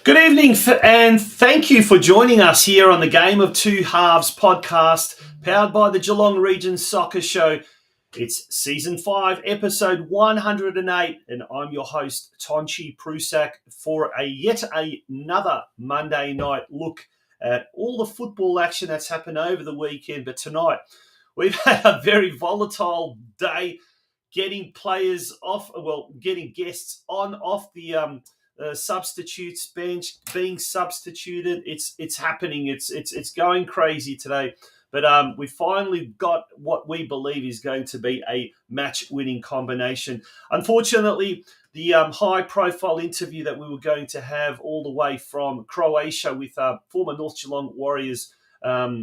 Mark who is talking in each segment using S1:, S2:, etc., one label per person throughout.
S1: Good evening and thank you for joining us here on the Game of Two Halves podcast, powered by the Geelong Regions Soccer Show. It's Season 5, Episode 108, and I'm your host, Tonchi Prusak, for yet another Monday night look at all the football action that's happened over the weekend. But tonight, we've had a very volatile day, getting players off, getting guests off the substitutes bench, being substituted. It's happening. It's going crazy today. But we finally got what we believe is going to be a match-winning combination. Unfortunately, the high-profile interview that we were going to have all the way from Croatia with former North Geelong Warriors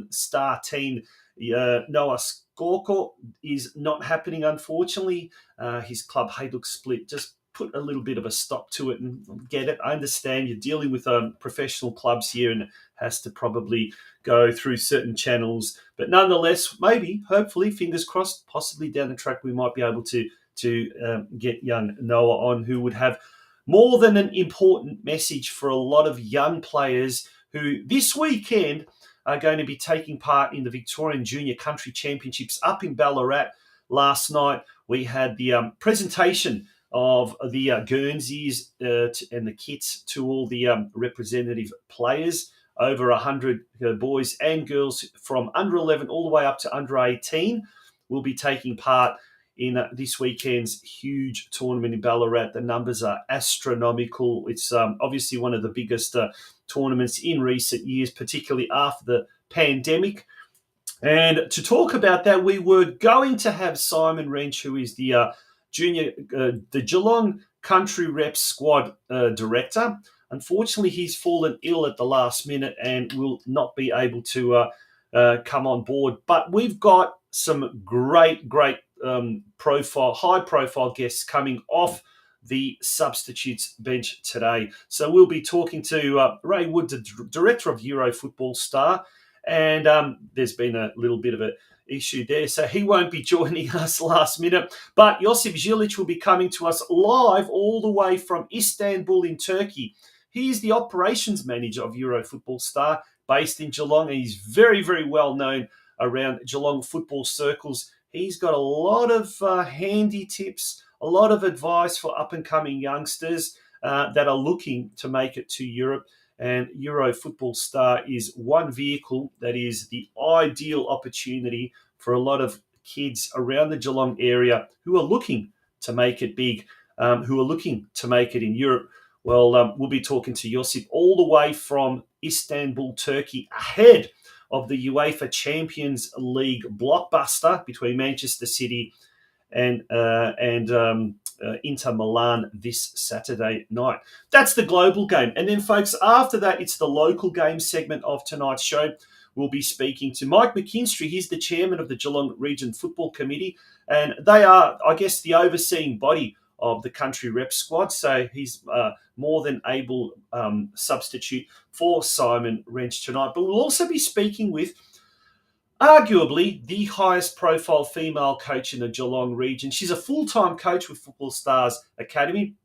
S1: star teen Noah Skorko is not happening, unfortunately. His club Hajduk Split just put a little bit of a stop to it, and get it. I understand you're dealing with professional clubs here and it has to probably go through certain channels. But nonetheless, maybe, hopefully, fingers crossed, possibly down the track, we might be able to get young Noah on, who would have more than an important message for a lot of young players who this weekend are going to be taking part in the Victorian Junior Country Championships up in Ballarat. Last night, we had the presentation of the Guernseys and the kits to all the representative players. Over 100 boys and girls from under 11 all the way up to under 18 will be taking part in this weekend's huge tournament in Ballarat. The numbers are astronomical. It's obviously one of the biggest tournaments in recent years, particularly after the pandemic. And to talk about that, we were going to have Simon Wrench, who is the the Geelong Country Rep squad director. Unfortunately, he's fallen ill at the last minute and will not be able to come on board. But we've got some great high-profile guests coming off the substitutes bench today. So we'll be talking to Ray Wood, the director of Euro Football Star, and there's been a little bit of a issue there, so he won't be joining us last minute. But JOSIP ZILIC will be coming to us live all the way from Istanbul in Turkey. He is the operations manager of Euro Football Star, based in Geelong, and he's very, very well known around Geelong football circles. He's got a lot of handy tips, a lot of advice for up-and-coming youngsters that are looking to make it to Europe. And Euro Football Star is one vehicle that is the ideal opportunity for a lot of kids around the Geelong area who are looking to make it big, who are looking to make it in Europe. Well, we'll be talking to JOSIP all the way from Istanbul, Turkey, ahead of the UEFA Champions League blockbuster between Manchester City and Inter Milan this Saturday night. That's the global game. And then, folks, after that, it's the local game segment of tonight's show. We'll be speaking to Mike McKINSTRY. He's the chairman of the Geelong Region Football Committee, and they are, I guess, the overseeing body of the country rep squad. So he's more than able substitute for Simon Wrench tonight. But we'll also be speaking with arguably the highest profile female coach in the Geelong region. She's a full-time coach with Football Stars Academy,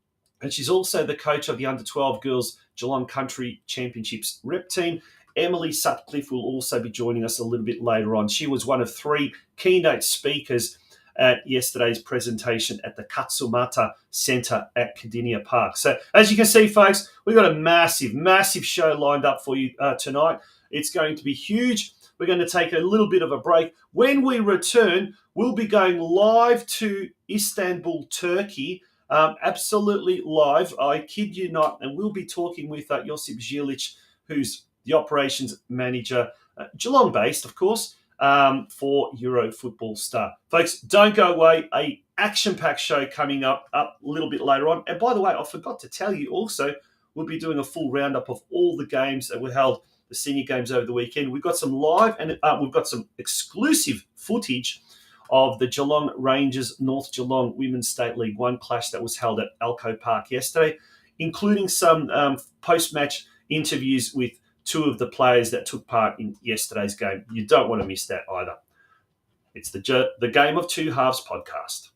S1: and she's also the coach of the Under-12 Girls Geelong Country Championships rep team. EMILY SUTCLIFFE will also be joining us a little bit later on. She was one of 3 keynote speakers at yesterday's presentation at the Katsumata Centre at Kardinia Park. So as you can see, folks, we've got a massive, massive show lined up for you tonight. It's going to be huge. We're going to take a little bit of a break. When we return, we'll be going live to Istanbul, Turkey, absolutely live. I kid you not. And we'll be talking with JOSIP ZILIC, who's the operations manager, Geelong-based, of course, for Euro Football Star. Folks, don't go away. A action-packed show coming up a little bit later on. And by the way, I forgot to tell you also, we'll be doing a full roundup of all the games that were held, the senior games over the weekend. We've got some live and we've got some exclusive footage of the Geelong Rangers North Geelong Women's State League 1 clash that was held at Elcho Park yesterday, including some post-match interviews with 2 of the players that took part in yesterday's game. You don't want to miss that either. It's the Game of Two Halves podcast.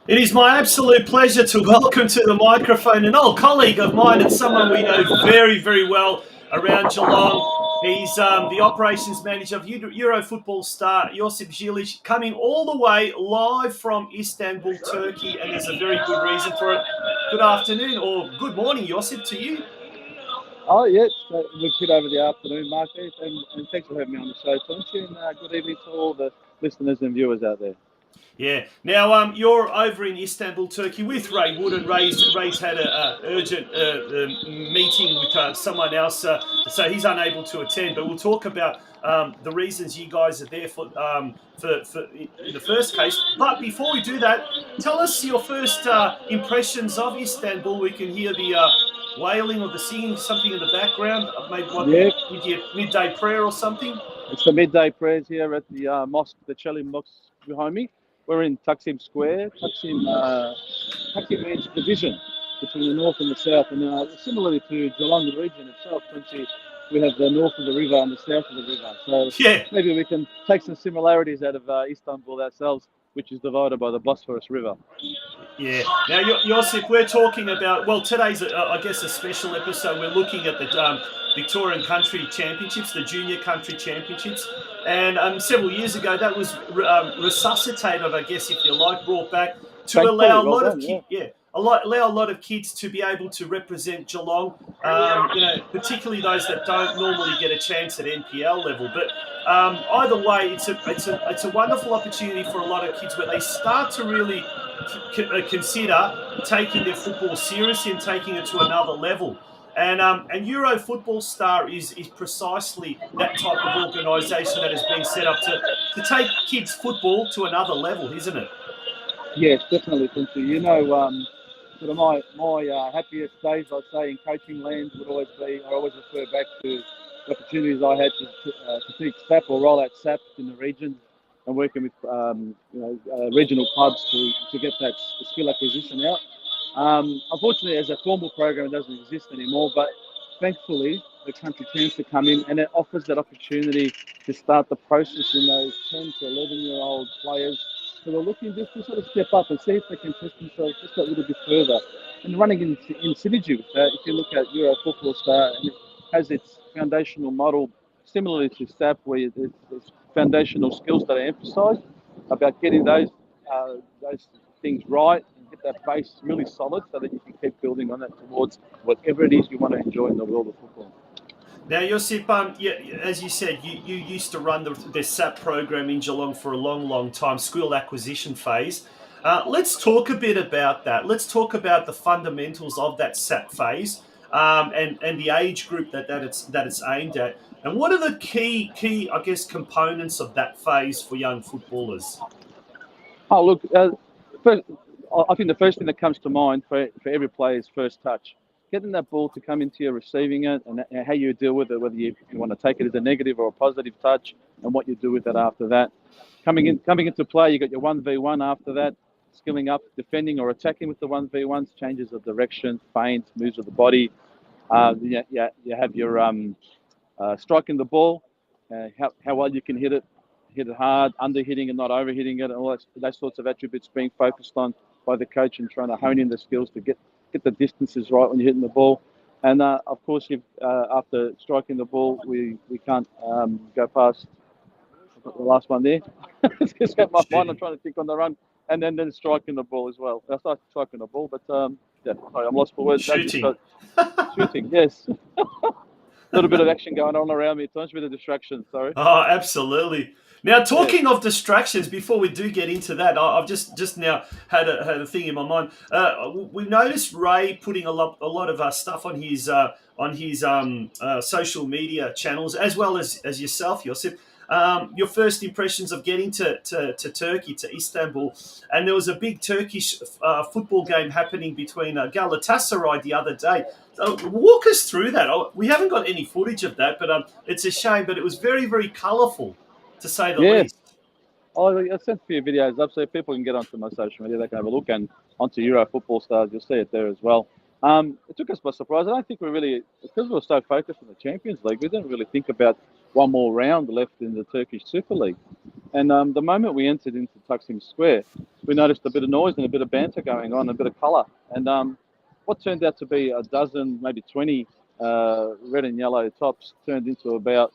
S1: It is my absolute pleasure to welcome to the microphone an old colleague of mine and someone we know very, very well around Geelong. He's the operations manager of Euro Football Star, JOSIP ZILIC, coming all the way live from Istanbul, Turkey, and there's a very good reason for it. Good afternoon, or good morning, JOSIP, to you.
S2: Oh, yes, we've hit over the afternoon, Mark, and thanks for having me on the show, Tonchi, and good evening to all the listeners and viewers out there.
S1: Yeah. Now, you're over in Istanbul, Turkey with Ray Wood, and Ray's had an urgent meeting with someone else, so he's unable to attend. But we'll talk about the reasons you guys are there for in the first case. But before we do that, tell us your first impressions of Istanbul. We can hear the wailing or the singing, something in the background. Maybe with your midday prayer or something.
S2: It's the midday prayers here at the mosque, the Chelim Mosque behind me. We're in Taksim Square. Taksim means division between the north and the south. And similarly to Geelong, the region itself, we have the north of the river and the south of the river. So maybe we can take some similarities out of Istanbul ourselves, which is divided by the Bosphorus River.
S1: Yeah. Now, JOSIP, we're talking about, well, today's, I guess, a special episode. We're looking at the Victorian Country Championships, the Junior Country Championships. And several years ago, that was resuscitated, I guess, if you like, brought back to allow a lot of kids. Yeah, allow a lot of kids to be able to represent Geelong. Particularly those that don't normally get a chance at NPL level. But either way, it's a wonderful opportunity for a lot of kids where they start to really consider taking their football seriously and taking it to another level. And Euro Football Star is precisely that type of organisation that has been set up to take kids' football to another level, isn't it?
S2: Yes, definitely, Quincy. Sort of my happiest days, I'd say, in coaching land would always be, I always refer back to the opportunities I had to teach SAP or roll out SAP in the regions and working with regional clubs to get that skill acquisition out. Unfortunately, as a formal program, it doesn't exist anymore, but thankfully, the country champs to come in and it offers that opportunity to start the process in those 10 to 11-year-old players who are looking just to sort of step up and see if they can test themselves just a little bit further. And running in synergy with that, if you look at Euro Football Star, it has its foundational model similarly to SAP, where there's foundational skills that are emphasised about getting those things right and get that base really solid so that you can keep building on that towards whatever it is you want to enjoy in the world of football.
S1: Now, Josip, as you said, you used to run the SAP program in Geelong for a long, long time, school acquisition phase. Let's talk a bit about that. Let's talk about the fundamentals of that SAP phase and the age group that it's aimed at. And what are the key, I guess, components of that phase for young footballers?
S2: Oh, look, first, I think the first thing that comes to mind for every player is first touch. Getting that ball to come into you, receiving it, and how you deal with it, whether you want to take it as a negative or a positive touch, and what you do with it after that. Coming into play, you got your 1v1 after that, skilling up, defending or attacking with the 1v1s, changes of direction, feints, moves of the body. You have your striking the ball, how well you can hit it hard, under hitting and not over hitting it, and all those sorts of attributes being focused on by the coach and trying to hone in the skills to get the distances right when you're hitting the ball. And of course, after striking the ball, we can't go past the last one there. It's just got my mind. I'm trying to think on the run, and then striking the ball as well. I started striking the ball, but sorry, I'm lost for words.
S1: Shooting.
S2: Shooting, yes. A little bit of action going on around me. It's a bit of distraction. Sorry.
S1: Oh, absolutely. Now, talking of distractions, before we do get into that, I've just now had a thing in my mind. We noticed Ray putting a lot of stuff on his social media channels, as well as yourself, Josip. Your first impressions of getting to Turkey, to Istanbul, and there was a big Turkish football game happening between Galatasaray the other day. So walk us through that. We haven't got any footage of that, but it's a shame. But it was very, very colourful, to say the least.
S2: I sent a few videos up so people can get onto my social media. They can have a look, and onto Euro Football Stars. You'll see it there as well. It took us by surprise. I don't think we really, because we were so focused on the Champions League, we didn't really think about one more round left in the Turkish Super League. And the moment we entered into Taksim Square, we noticed a bit of noise and a bit of banter going on, a bit of colour. And what turned out to be a dozen, maybe 20 red and yellow tops turned into about,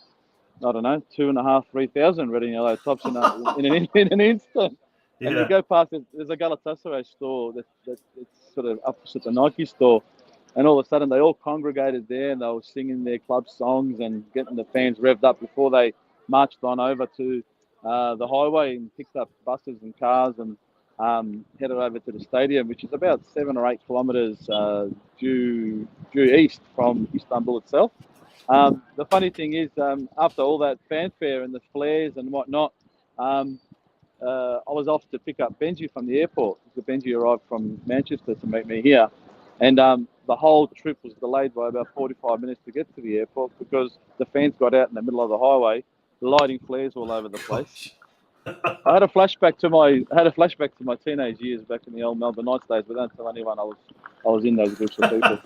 S2: I don't know, 2,500, 3,000 red and yellow tops in an instant. Yeah. And you go past it, there's a Galatasaray store that's sort of opposite the Nike store. And all of a sudden, they all congregated there and they were singing their club songs and getting the fans revved up before they marched on over to the highway and picked up buses and cars and headed over to the stadium, which is about 7 or 8 kilometres due east from Istanbul itself. The funny thing is, after all that fanfare and the flares and whatnot, I was off to pick up Benji from the airport. Benji arrived from Manchester to meet me here. And the whole trip was delayed by about 45 minutes to get to the airport because the fans got out in the middle of the highway, lighting flares all over the place. I had a flashback to my teenage years back in the old Melbourne Knights days, but don't tell anyone I was in those groups of people.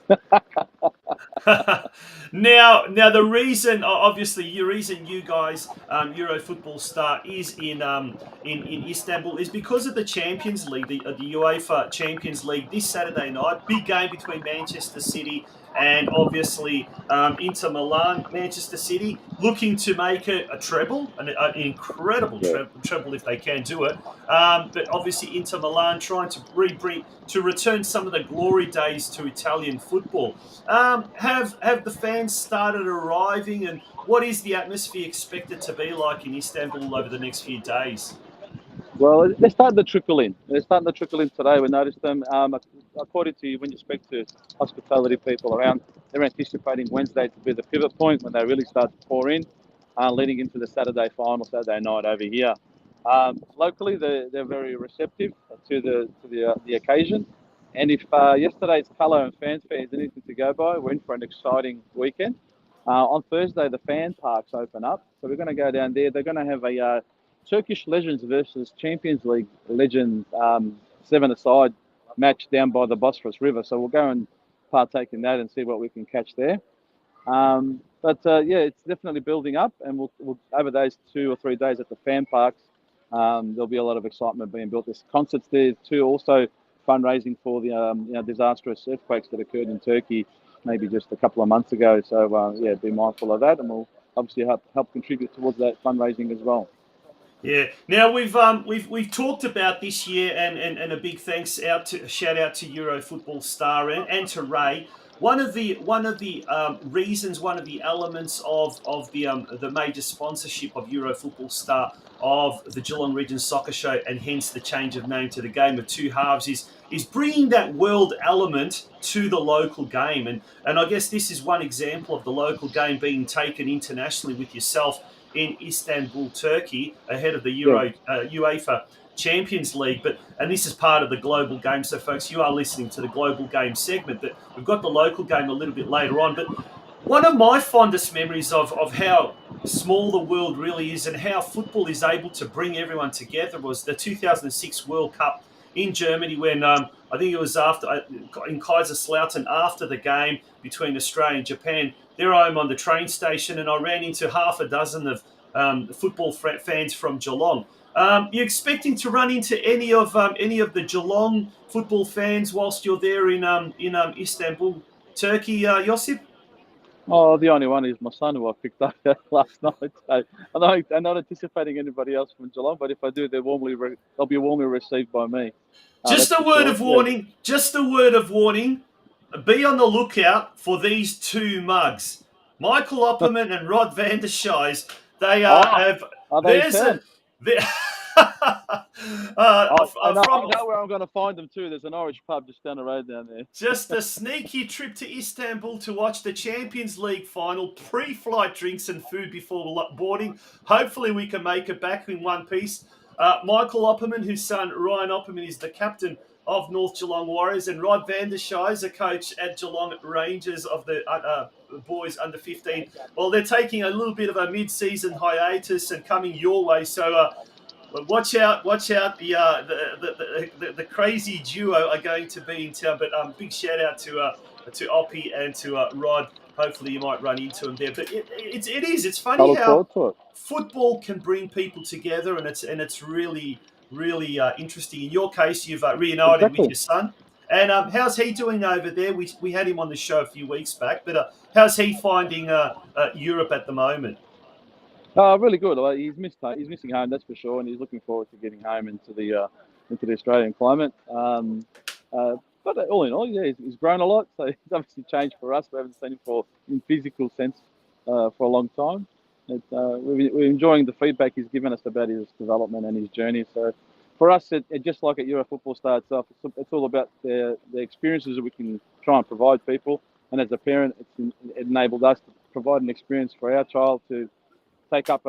S1: Now the reason, obviously, the reason you guys, Euro Football Star, is in Istanbul is because of the Champions League, the UEFA Champions League this Saturday night. Big game between Manchester City and obviously Inter Milan. Manchester City looking to make it a treble, an incredible treble if they can do it. But obviously Inter Milan trying to return some of the glory days to Italian football. Have the fans started arriving, and what is the atmosphere expected to be like in Istanbul over the next few days?
S2: Well, they're starting to trickle in. They're starting to trickle in today. We noticed them. According to when you speak to hospitality people around, they're anticipating Wednesday to be the pivot point when they really start to pour in, leading into the Saturday final, Saturday night over here. Locally, they're very receptive to the occasion. And if yesterday's colour and fanfare is anything to go by, we're in for an exciting weekend. On Thursday, the fan parks open up, so we're going to go down there. They're going to have a Turkish Legends versus Champions League Legends 7-a-side match down by the Bosphorus River. So we'll go and partake in that and see what we can catch there. But it's definitely building up, and we'll over those 2 or 3 days at the fan parks, there'll be a lot of excitement being built. There's concerts there too, also fundraising for the disastrous earthquakes that occurred in Turkey maybe just a couple of months ago. So be mindful of that, and we'll obviously help contribute towards that fundraising as well.
S1: Yeah. Now we've talked about this year, and a big shout out to Euro Football Star and to Ray. One of the reasons, one of the elements of the major sponsorship of Euro Football Star of the Geelong Region Soccer Show, and hence the change of name to the Game of Two Halves, is bringing that world element to the local game, and I guess this is one example of the local game being taken internationally with yourself in Istanbul, Turkey, ahead of the UEFA Champions League. And this is part of the global game. So, folks, you are listening to the global game segment, but we've got the local game a little bit later on. But one of my fondest memories of how small the world really is and how football is able to bring everyone together was the 2006 World Cup in Germany, when I think it was in Kaiserslautern, after the game between Australia and Japan. There I am on the train station, and I ran into half a dozen of football fans from Geelong. You expecting to run into any of the Geelong football fans whilst you're there in Istanbul, Turkey, Josip?
S2: Oh, the only one is my son, who I picked up last night. So I'm not anticipating anybody else from Geelong, but if I do, they'll be warmly received by me.
S1: Just a word of warning. Just a word of warning. Be on the lookout for these two mugs, Michael Opperman and Rod van der Scheijs. They
S2: are they
S1: there's
S2: a. I know where I'm going to find them too. There's an Irish pub just down the road down there.
S1: Just a sneaky trip to Istanbul to watch the Champions League final, pre-flight drinks and food before boarding. Hopefully we can make it back in one piece. Michael Opperman, whose son Ryan Opperman is the captain of North Geelong Warriors, and Rod van der Scheijs, a coach at Geelong Rangers of the boys under 15. Well, they're taking a little bit of a mid-season hiatus and coming your way. So watch out! The crazy duo are going to be in town. But big shout out to Oppie and to Rod. Hopefully you might run into them there. But it's funny how football can bring people together, and it's really interesting. In your case, you've reunited with your son. And how's he doing over there? We had him on the show a few weeks back, but how's he finding Europe at the moment?
S2: Really good. He's missing home, that's for sure, and he's looking forward to getting home into the Australian climate. But all in all, he's grown a lot. So he's obviously changed for us. We haven't seen him in physical sense for a long time. We're enjoying the feedback he's given us about his development and his journey. So for us, just like at Euro Football Star itself, it's all about the experiences that we can try and provide people. And as a parent, it enabled us to provide an experience for our child to take up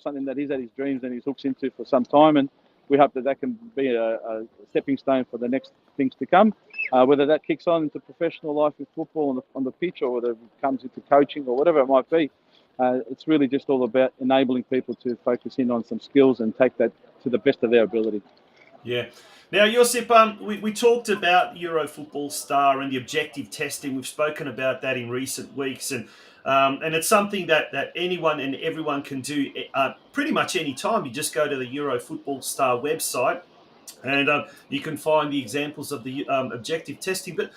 S2: something that he's had his dreams and he's hooks into for some time. And we hope that can be a stepping stone for the next things to come. Whether that kicks on into professional life with football on the pitch, or whether it comes into coaching or whatever it might be. It's really just all about enabling people to focus in on some skills and take that to the best of their ability.
S1: Yeah. Now, Josip, we talked about Euro Football Star and the objective testing. We've spoken about that in recent weeks, and it's something that anyone and everyone can do pretty much any time. You just go to the Euro Football Star website, and you can find the examples of the objective testing. But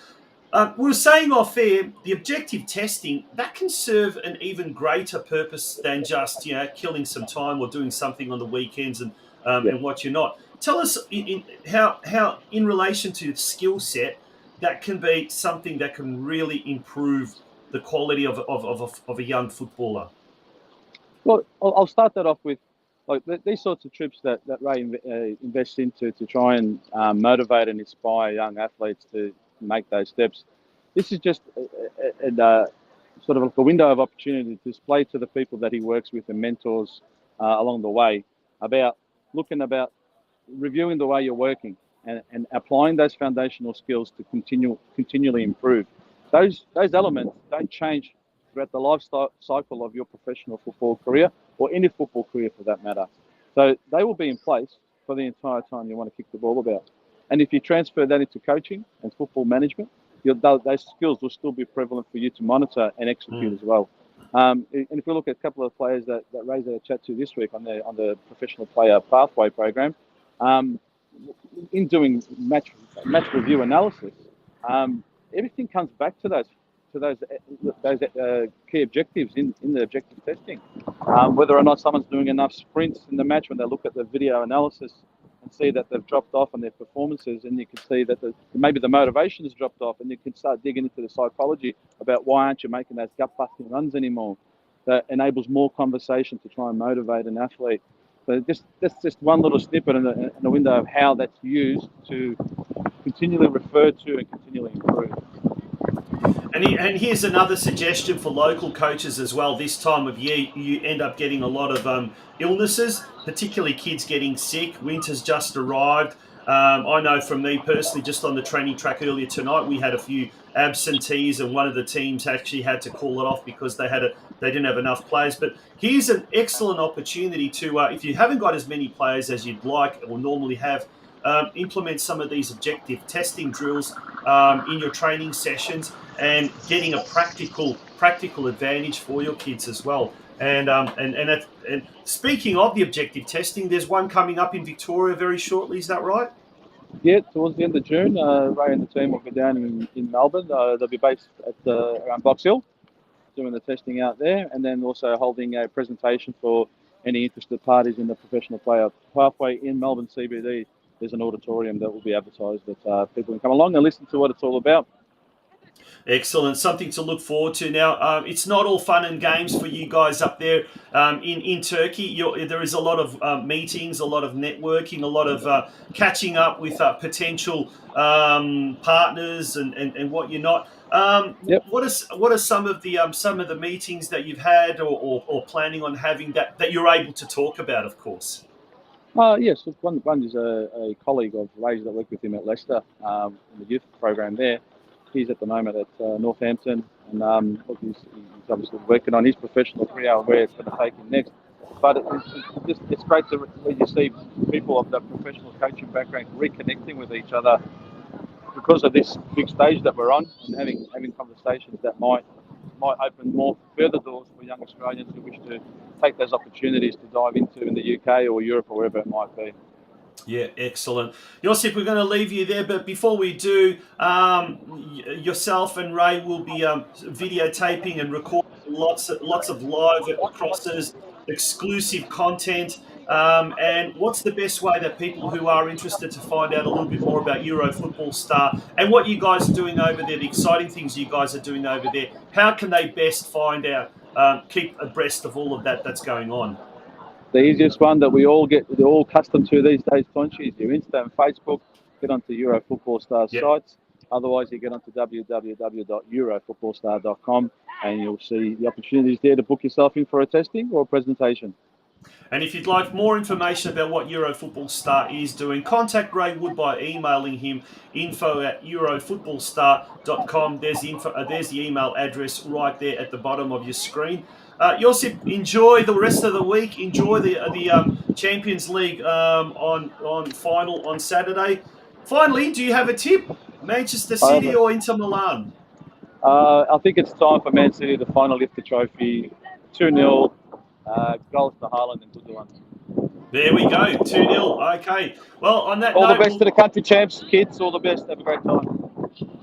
S1: we were saying off air, the objective testing that can serve an even greater purpose than just killing some time or doing something on the weekends
S2: Yeah.
S1: and what you're not. Tell us how in relation to skill set that can be something that can really improve the quality of a young footballer.
S2: Well, I'll start that off with like these sorts of trips that Ray invests into to try and motivate and inspire young athletes to make those steps. This is just a sort of like a window of opportunity to display to the people that he works with and mentors along the way about about reviewing the way you're working and applying those foundational skills to continually improve. Those elements don't change throughout the life cycle of your professional football career or any football career for that matter. So they will be in place for the entire time you want to kick the ball about. And if you transfer that into coaching and football management, those skills will still be prevalent for you to monitor and execute as well. And if we look at a couple of players that Ray's had a chat to this week on the professional player pathway program, in doing match review analysis, everything comes back to those key objectives in the objective testing. Whether or not someone's doing enough sprints in the match, when they look at the video analysis and see that they've dropped off on their performances, and you can see that maybe the motivation has dropped off, and you can start digging into the psychology about why aren't you making those gut-busting runs anymore. That enables more conversation to try and motivate an athlete. So that's just one little snippet in the window of how that's used to continually refer to and continually improve.
S1: And here's another suggestion for local coaches as well. This time of year, you end up getting a lot of illnesses, particularly kids getting sick. Winter's just arrived. I know from me personally, just on the training track earlier tonight, we had a few absentees, and one of the teams actually had to call it off because they didn't have enough players. But here's an excellent opportunity to, if you haven't got as many players as you'd like or normally have, implement some of these objective testing drills in your training sessions and getting a practical advantage for your kids as well. And speaking of the objective testing, there's one coming up in Victoria very shortly. Is that right?
S2: Yeah, towards the end of June, Ray and the team will be down in Melbourne. They'll be based at around Box Hill, doing the testing out there, and then also holding a presentation for any interested parties in the professional player pathway in Melbourne CBD. There's an auditorium that will be advertised that people can come along and listen to what it's all about.
S1: Excellent. Something to look forward to. Now, it's not all fun and games for you guys up there in Turkey. There is a lot of meetings, a lot of networking, a lot of catching up with potential partners and what you're not.
S2: Yep.
S1: What are some of the meetings that you've had or planning on having that you're able to talk about, of course?
S2: Yes, one is a colleague of Ray's that worked with him at Leicester in the youth program there. He's at the moment at Northampton, and he's obviously working on his professional career and where it's going to take him next. But it's great when you see people of the professional coaching background reconnecting with each other because of this big stage that we're on, and having conversations that might open more further doors for young Australians who wish to take those opportunities to dive into in the UK or Europe or wherever it might be.
S1: Yeah, excellent. Josip, we're going to leave you there, but before we do, yourself and Ray will be videotaping and recording lots of live crosses, exclusive content. And what's the best way that people who are interested to find out a little bit more about Euro Football Star and what you guys are doing over there, the exciting things you guys are doing over there, how can they best find out, keep abreast of all of that's going on?
S2: The easiest one that they're all accustomed to these days, Tonchi, is your Insta and Facebook. Get onto Euro Football Star's sites. Otherwise, you get onto www.eurofootballstar.com and you'll see the opportunities there to book yourself in for a testing or a presentation.
S1: And if you'd like more information about what Euro Football Star is doing, contact Ray Wood by emailing him info@eurofootballstar.com. There's the email address right there at the bottom of your screen. Josip, enjoy the rest of the week. Enjoy the Champions League on final on Saturday. Finally, do you have a tip? Manchester City or Inter Milan?
S2: I think it's time for Man City to finally lift the trophy. 2-0, goals to Haaland and Gundogan.
S1: There we go, 2-0. Okay. Well, on that
S2: All
S1: note,
S2: the best to the country champs, kids. All the best. Have a great time.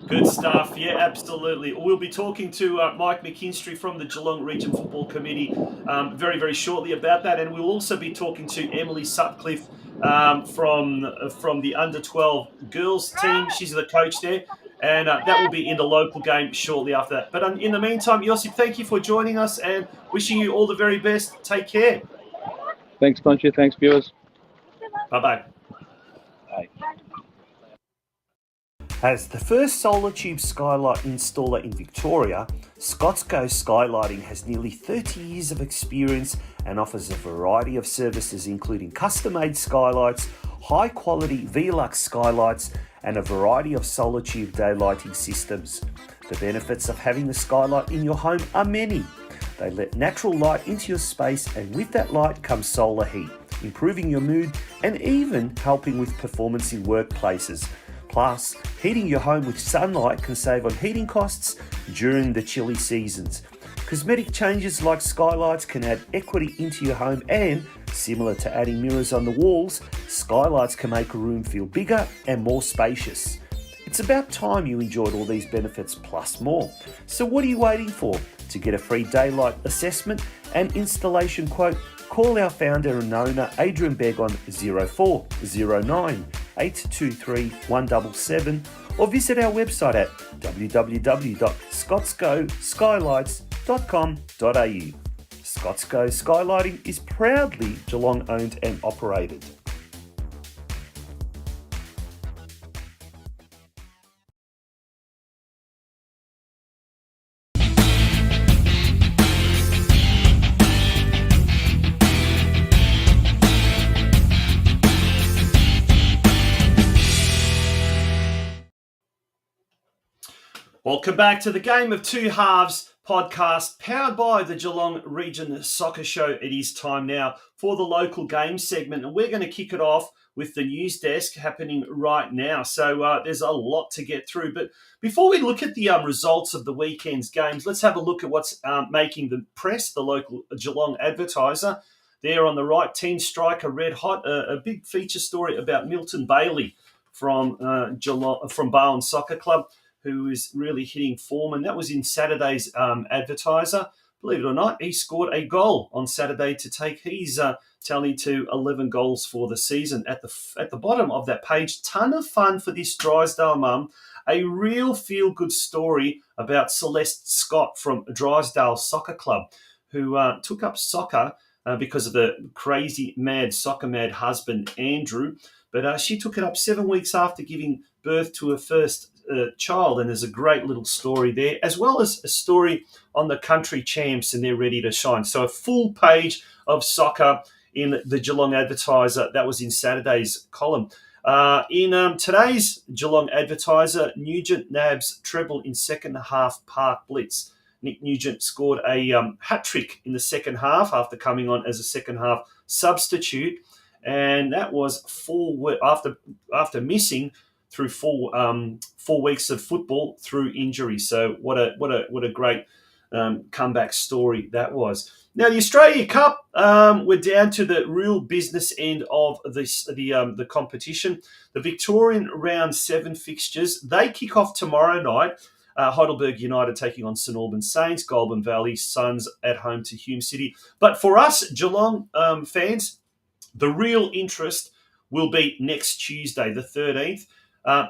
S1: good stuff. Yeah, absolutely. We'll be talking to MIKE McKINSTRY from the Geelong Region Football Committee very, very shortly about that. And we'll also be talking to EMILY SUTCLIFFE from the under-12 girls team. She's the coach there. And that will be in the local game shortly after that. But in the meantime, Josip, thank you for joining us and wishing you all the very best. Take care.
S2: Thanks, Punchy. Thanks, viewers.
S1: Bye-bye.
S2: Bye.
S3: As the first solar tube skylight installer in Victoria, Scotsgo Skylighting has nearly 30 years of experience and offers a variety of services including custom-made skylights, high-quality Velux skylights, and a variety of solar tube daylighting systems. The benefits of having the skylight in your home are many. They let natural light into your space, and with that light comes solar heat, improving your mood and even helping with performance in workplaces. Plus, heating your home with sunlight can save on heating costs during the chilly seasons. Cosmetic changes like skylights can add equity into your home, and, similar to adding mirrors on the walls, skylights can make a room feel bigger and more spacious. It's about time you enjoyed all these benefits plus more. So what are you waiting for? To get a free daylight assessment and installation quote, call our founder and owner Adrian Begg on 0409 823 177 or visit our website at www.scotsgoskylights.com.au. Scotsgo Skylighting is proudly Geelong owned and operated.
S1: Welcome back to the Game of Two Halves podcast, powered by the Geelong Region Soccer Show. It is time now for the local game segment, and we're going to kick it off with the news desk happening right now. So there's a lot to get through. But before we look at the results of the weekend's games, let's have a look at what's making the press, the local Geelong Advertiser. There on the right, teen striker red hot, a big feature story about Milton Bailey from Barwon Soccer Club, who is really hitting form, and that was in Saturday's Advertiser. Believe it or not, he scored a goal on Saturday to take his tally to 11 goals for the season. At the bottom of that page, ton of fun for this Drysdale mum. A real feel-good story about Celeste Scott from Drysdale Soccer Club, who took up soccer because of the crazy, soccer mad husband, Andrew. But she took it up 7 weeks after giving birth to her first child, and there's a great little story there, as well as a story on the country champs, and they're ready to shine. So a full page of soccer in the Geelong Advertiser. That was in Saturday's column. In today's Geelong Advertiser, Nugent nabs treble in second half Park Blitz. Nick Nugent scored a hat-trick in the second half after coming on as a second half substitute, and that was after missing through four weeks of football through injury. So what a great comeback story that was. Now the Australia Cup, we're down to the real business end of the competition. The Victorian round 7 fixtures, they kick off tomorrow night. Heidelberg United taking on St Albans Saints, Goulburn Valley Suns at home to Hume City. But for us Geelong fans, the real interest will be next Tuesday, the 13th.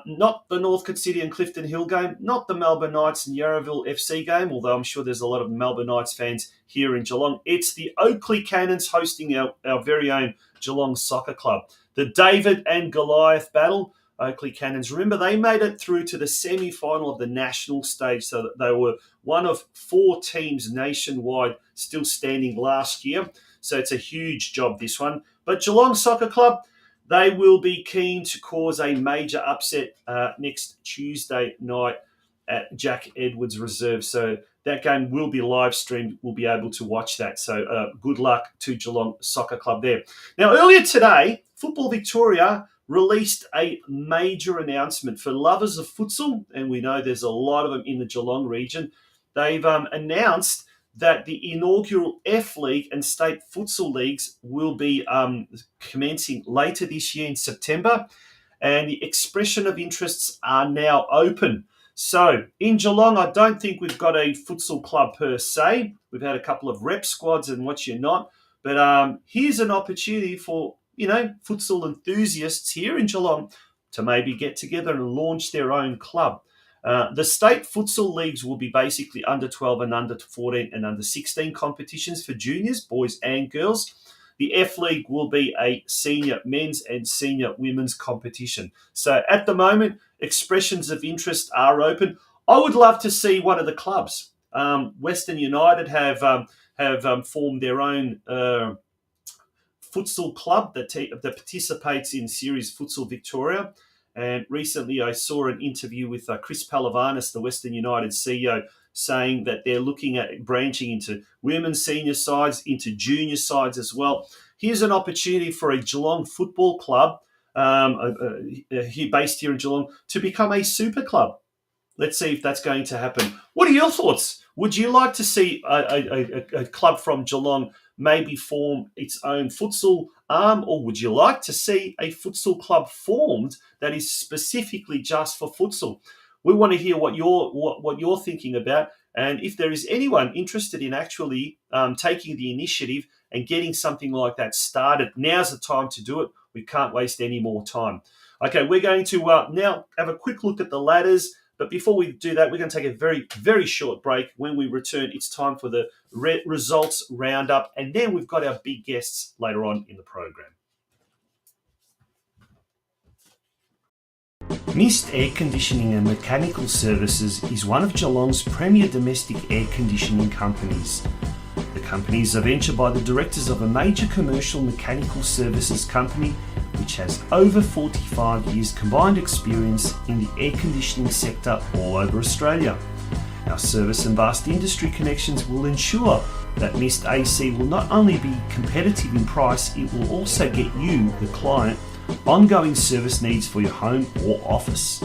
S1: Not the Northcote City and Clifton Hill game, not the Melbourne Knights and Yarraville FC game, although I'm sure there's a lot of Melbourne Knights fans here in Geelong. It's the Oakley Cannons hosting our very own Geelong Soccer Club. The David and Goliath battle. Oakley Cannons, remember, they made it through to the semi-final of the national stage, so that they were one of 4 teams nationwide still standing last year. So it's a huge job, this one. But Geelong Soccer Club, they will be keen to cause a major upset next Tuesday night at Jack Edwards Reserve. So that game will be live streamed. We'll be able to watch that. So good luck to Geelong Soccer Club there. Now, earlier today, Football Victoria released a major announcement for lovers of futsal, and we know there's a lot of them in the Geelong region. They've announced that the inaugural F League and State Futsal Leagues will be commencing later this year in September, and the expression of interests are now open. So in Geelong, I don't think we've got a futsal club per se. We've had a couple of rep squads and what you're not, but here's an opportunity for futsal enthusiasts here in Geelong to maybe get together and launch their own club. The state futsal leagues will be basically under 12 and under 14 and under 16 competitions for juniors, boys and girls. The F League will be a senior men's and senior women's competition. So at the moment, expressions of interest are open. I would love to see one of the clubs. Western United have formed their own futsal club that participates in Series Futsal Victoria. And recently I saw an interview with Chris Palavanis, the Western United CEO, saying that they're looking at branching into women's senior sides, into junior sides as well. Here's an opportunity for a Geelong football club based here in Geelong to become a super club. Let's see if that's going to happen. What are your thoughts? Would you like to see a club from Geelong maybe form its own futsal arm, or would you like to see a futsal club formed that is specifically just for futsal? We want to hear what you're thinking about, and if there is anyone interested in actually taking the initiative and getting something like that started, now's the time to do it. We can't waste any more time. Okay, we're going to now have a quick look at the ladders. But before we do that, we're going to take a very, very short break. When we return, it's time for the results roundup. And then we've got our big guests later on in the program.
S3: Mist Air Conditioning and Mechanical Services is one of Geelong's premier domestic air conditioning companies. The company is a venture by the directors of a major commercial mechanical services company which has over 45 years combined experience in the air conditioning sector all over Australia. Our service and vast industry connections will ensure that Mist AC will not only be competitive in price, it will also get you, the client, ongoing service needs for your home or office.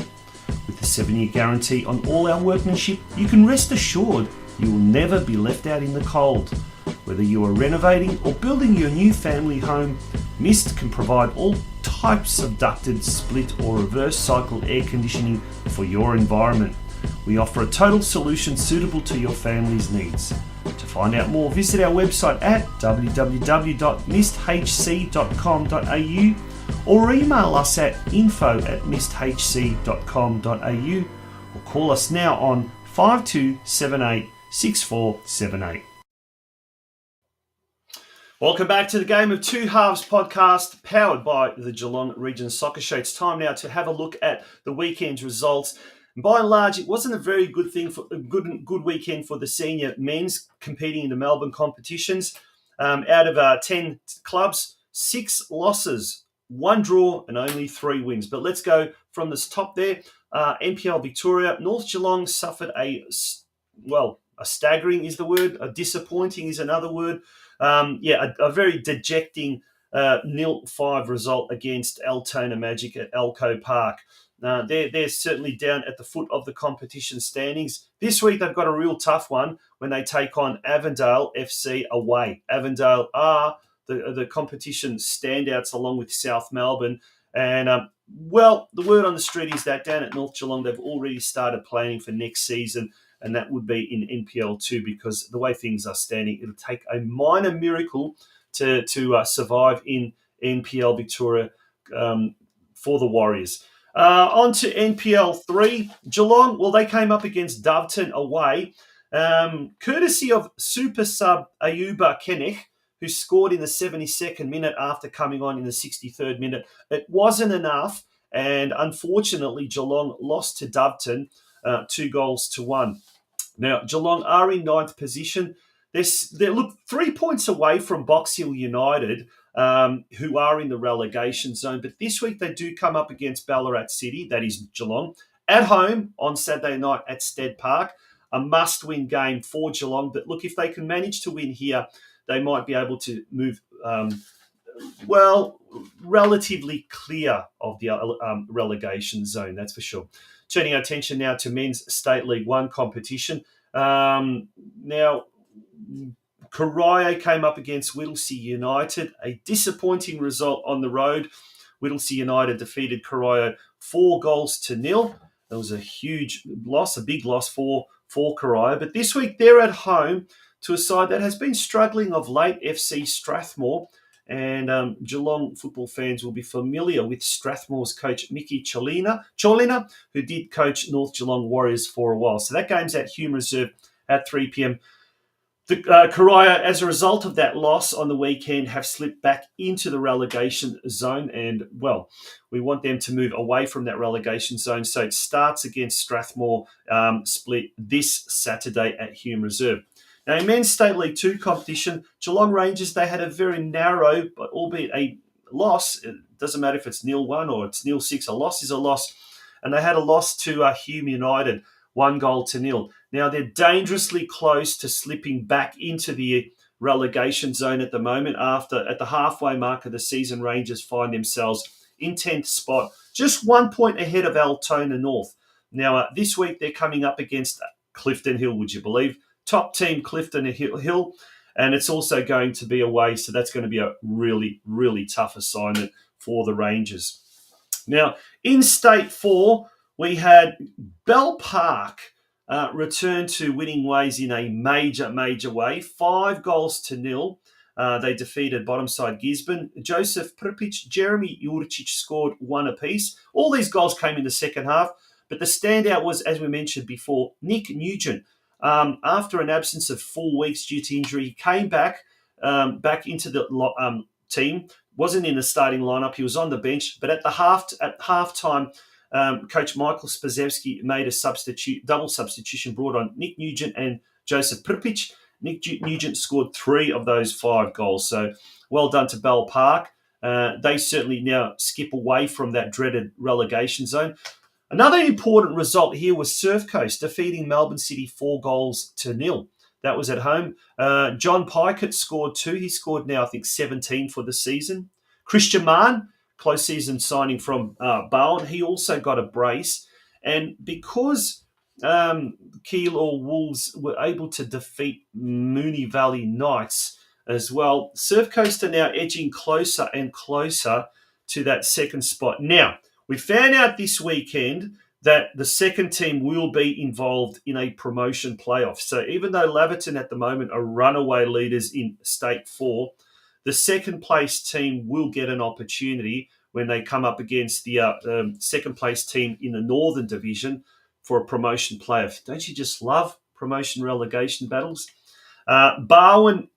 S3: With a 7-year guarantee on all our workmanship, you can rest assured you will never be left out in the cold. Whether you are renovating or building your new family home, Mist can provide all types of ducted, split or reverse cycle air conditioning for your environment. We offer a total solution suitable to your family's needs. To find out more, visit our website at www.misthc.com.au or email us at info@misthc.com.au or call us now on 5278 6478.
S1: Welcome back to the Game of Two Halves podcast, powered by the Geelong Region Soccer Show. It's time now to have a look at the weekend's results. And by and large, it wasn't a very good good weekend for the senior men's competing in the Melbourne competitions. Out of 10 clubs, 6 losses, 1 draw, and only 3 wins. But let's go from this top there. NPL Victoria, North Geelong suffered a staggering is the word, a disappointing is another word. A very dejecting 0-5 result against Altona Magic at Elcho Park. They're certainly down at the foot of the competition standings. This week they've got a real tough one when they take on Avondale FC away. Avondale are the competition standouts along with South Melbourne. And, the word on the street is that down at North Geelong, they've already started planning for next season, and that would be in NPL2 because the way things are standing, it'll take a minor miracle to survive in NPL Victoria for the Warriors. On to NPL3. Geelong, they came up against Doveton away, courtesy of super sub Ayuba Kenech, who scored in the 72nd minute after coming on in the 63rd minute. It wasn't enough, and unfortunately, Geelong lost to Doveton 2-1. Now, Geelong are in 9th position. They look 3 points away from Box Hill United, who are in the relegation zone. But this week they do come up against Ballarat City, that is Geelong, at home on Saturday night at Stead Park. a must-win game for Geelong. But look, if they can manage to win here, they might be able to move, relatively clear of the relegation zone, that's for sure. Turning our attention now to men's State League 1 competition. Now, Corio came up against Whittlesea United. A disappointing result on the road. Whittlesea United defeated Corio 4-0. That was a huge loss, a big loss for Corio. But this week they're at home to a side that has been struggling of late, FC Strathmore. And Geelong football fans will be familiar with Strathmore's coach, Mickey Cholina, who did coach North Geelong Warriors for a while. So that game's at Hume Reserve at 3 p.m. The Corio, as a result of that loss on the weekend, have slipped back into the relegation zone. And, well, we want them to move away from that relegation zone. So it starts against Strathmore split this Saturday at Hume Reserve. Now, in men's State League 2 competition, Geelong Rangers, they had a very narrow, but albeit a loss. It doesn't matter if it's 0-1 or it's 0-6. A loss is a loss. And they had a loss to Hume United, 1-0. Now, they're dangerously close to slipping back into the relegation zone at the moment. At the halfway mark of the season, Rangers find themselves in 10th spot, just 1 point ahead of Altona North. Now, this week, they're coming up against Clifton Hill, would you believe? Top team Clifton Hill, and it's also going to be away, so that's going to be a really, really tough assignment for the Rangers. Now, in State 4, we had Bell Park return to winning ways in a major way, 5-0. They defeated bottom side Gisborne. Josip Prpic, Jeremy Juricic scored one apiece. All these goals came in the second half, but the standout was, as we mentioned before, Nick Nugent. After an absence of 4 weeks due to injury, he came back into the team. Wasn't in the starting lineup. He was on the bench. But at halftime, Coach Michael Spazewski made a double substitution, brought on Nick Nugent and Josip Prpic. Nick Nugent scored 3 of those 5 goals. So well done to Bell Park. They certainly now skip away from that dreaded relegation zone. Another important result here was Surf Coast defeating Melbourne City 4-0. That was at home. John Pikett scored 2. He scored now, I think, 17 for the season. Christian Mann, close season signing from Bowen, he also got a brace. And because Keilor Wolves were able to defeat Moonee Valley Knights as well, Surf Coast are now edging closer and closer to that second spot. Now, we found out this weekend that the second team will be involved in a promotion playoff. So even though Laverton at the moment are runaway leaders in State 4, the second place team will get an opportunity when they come up against the second place team in the Northern Division for a promotion playoff. Don't you just love promotion relegation battles? Barwon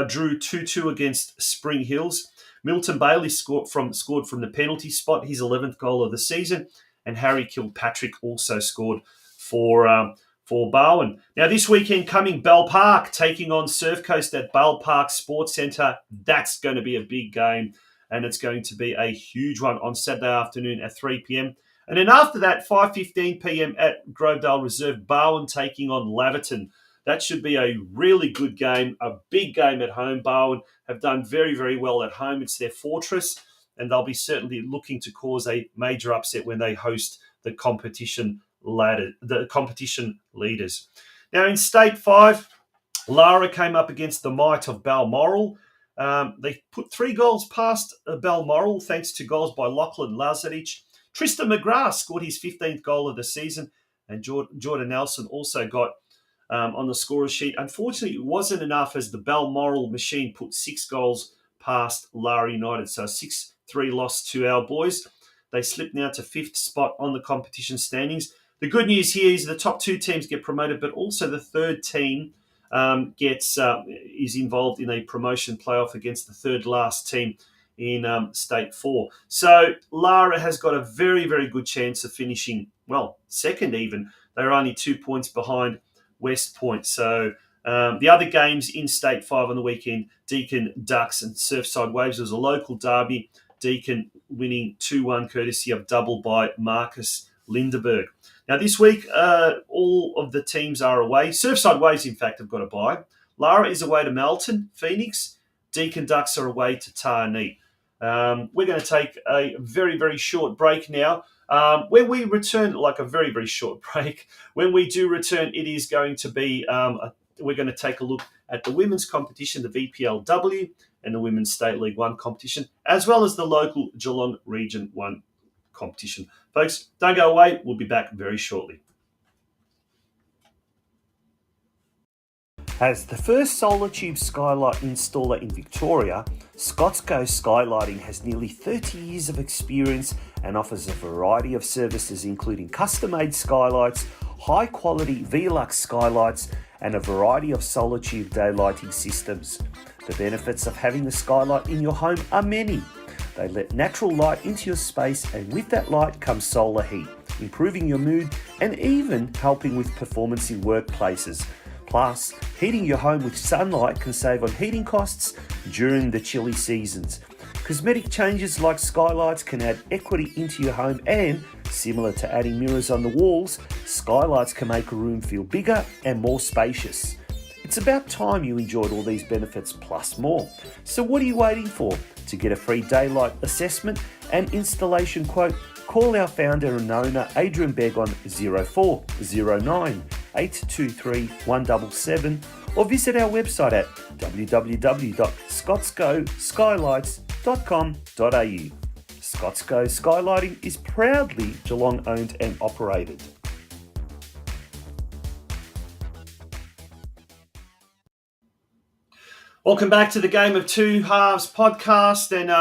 S1: drew 2-2 against Spring Hills. Milton Bailey scored from the penalty spot, his 11th goal of the season, and Harry Kilpatrick also scored for Barwon. Now, this weekend coming, Bell Park taking on Surf Coast at Bell Park Sports Centre. That's going to be a big game, and it's going to be a huge one on Saturday afternoon at 3 p.m. And then after that, 5:15 p.m. at Grovedale Reserve, Barwon taking on Laverton. That should be a really good game, a big game at home. Barwon have done very, very well at home. It's their fortress, and they'll be certainly looking to cause a major upset when they host the competition leaders. Now, in State 5, Lara came up against the might of Balmoral. They put 3 goals past Balmoral, thanks to goals by Lachlan Lazarich. Tristan McGrath scored his 15th goal of the season, and Jordan Nelson also got on the scorer's sheet. Unfortunately, it wasn't enough as the Balmoral machine put 6 goals past Lara United. So 6-3 loss to our boys. They slipped now to 5th spot on the competition standings. The good news here is the top 2 teams get promoted, but also the third team is involved in a promotion playoff against the third last team in State 4. So Lara has got a very, very good chance of finishing, well, second even. They're only 2 points behind West Point. So the other games in State 5 on the weekend, Deakin Ducks and Surfside Waves. It was a local derby. Deakin winning 2-1 courtesy of double by Marcus Lindeberg. Now, this week, all of the teams are away. Surfside Waves, in fact, have got a bye. Lara is away to Melton, Phoenix. Deakin Ducks are away to Tarnee. We're going to take a very, very short break now. When we return, like a very, very short break, when we do return, it is going to be, we're going to take a look at the women's competition, the VPLW, and the Women's State League 1 competition, as well as the local Geelong Region 1 competition. Folks, don't go away. We'll be back very shortly.
S3: As the first solar tube skylight installer in Victoria, Scotsco Skylighting has nearly 30 years of experience and offers a variety of services including custom-made skylights, high-quality Velux skylights, and a variety of solar tube daylighting systems. The benefits of having the skylight in your home are many. They let natural light into your space, and with that light comes solar heat, improving your mood and even helping with performance in workplaces. Plus, heating your home with sunlight can save on heating costs during the chilly seasons. Cosmetic changes like skylights can add equity into your home, and, similar to adding mirrors on the walls, skylights can make a room feel bigger and more spacious. It's about time you enjoyed all these benefits plus more. So what are you waiting for? To get a free daylight assessment and installation quote, call our founder and owner Adrian Begg on 0409 823 177 or visit our website at www.scotscoskylights.com.au. Scotsco Skylighting is proudly Geelong owned and operated.
S1: Welcome back to the Game of Two Halves podcast, and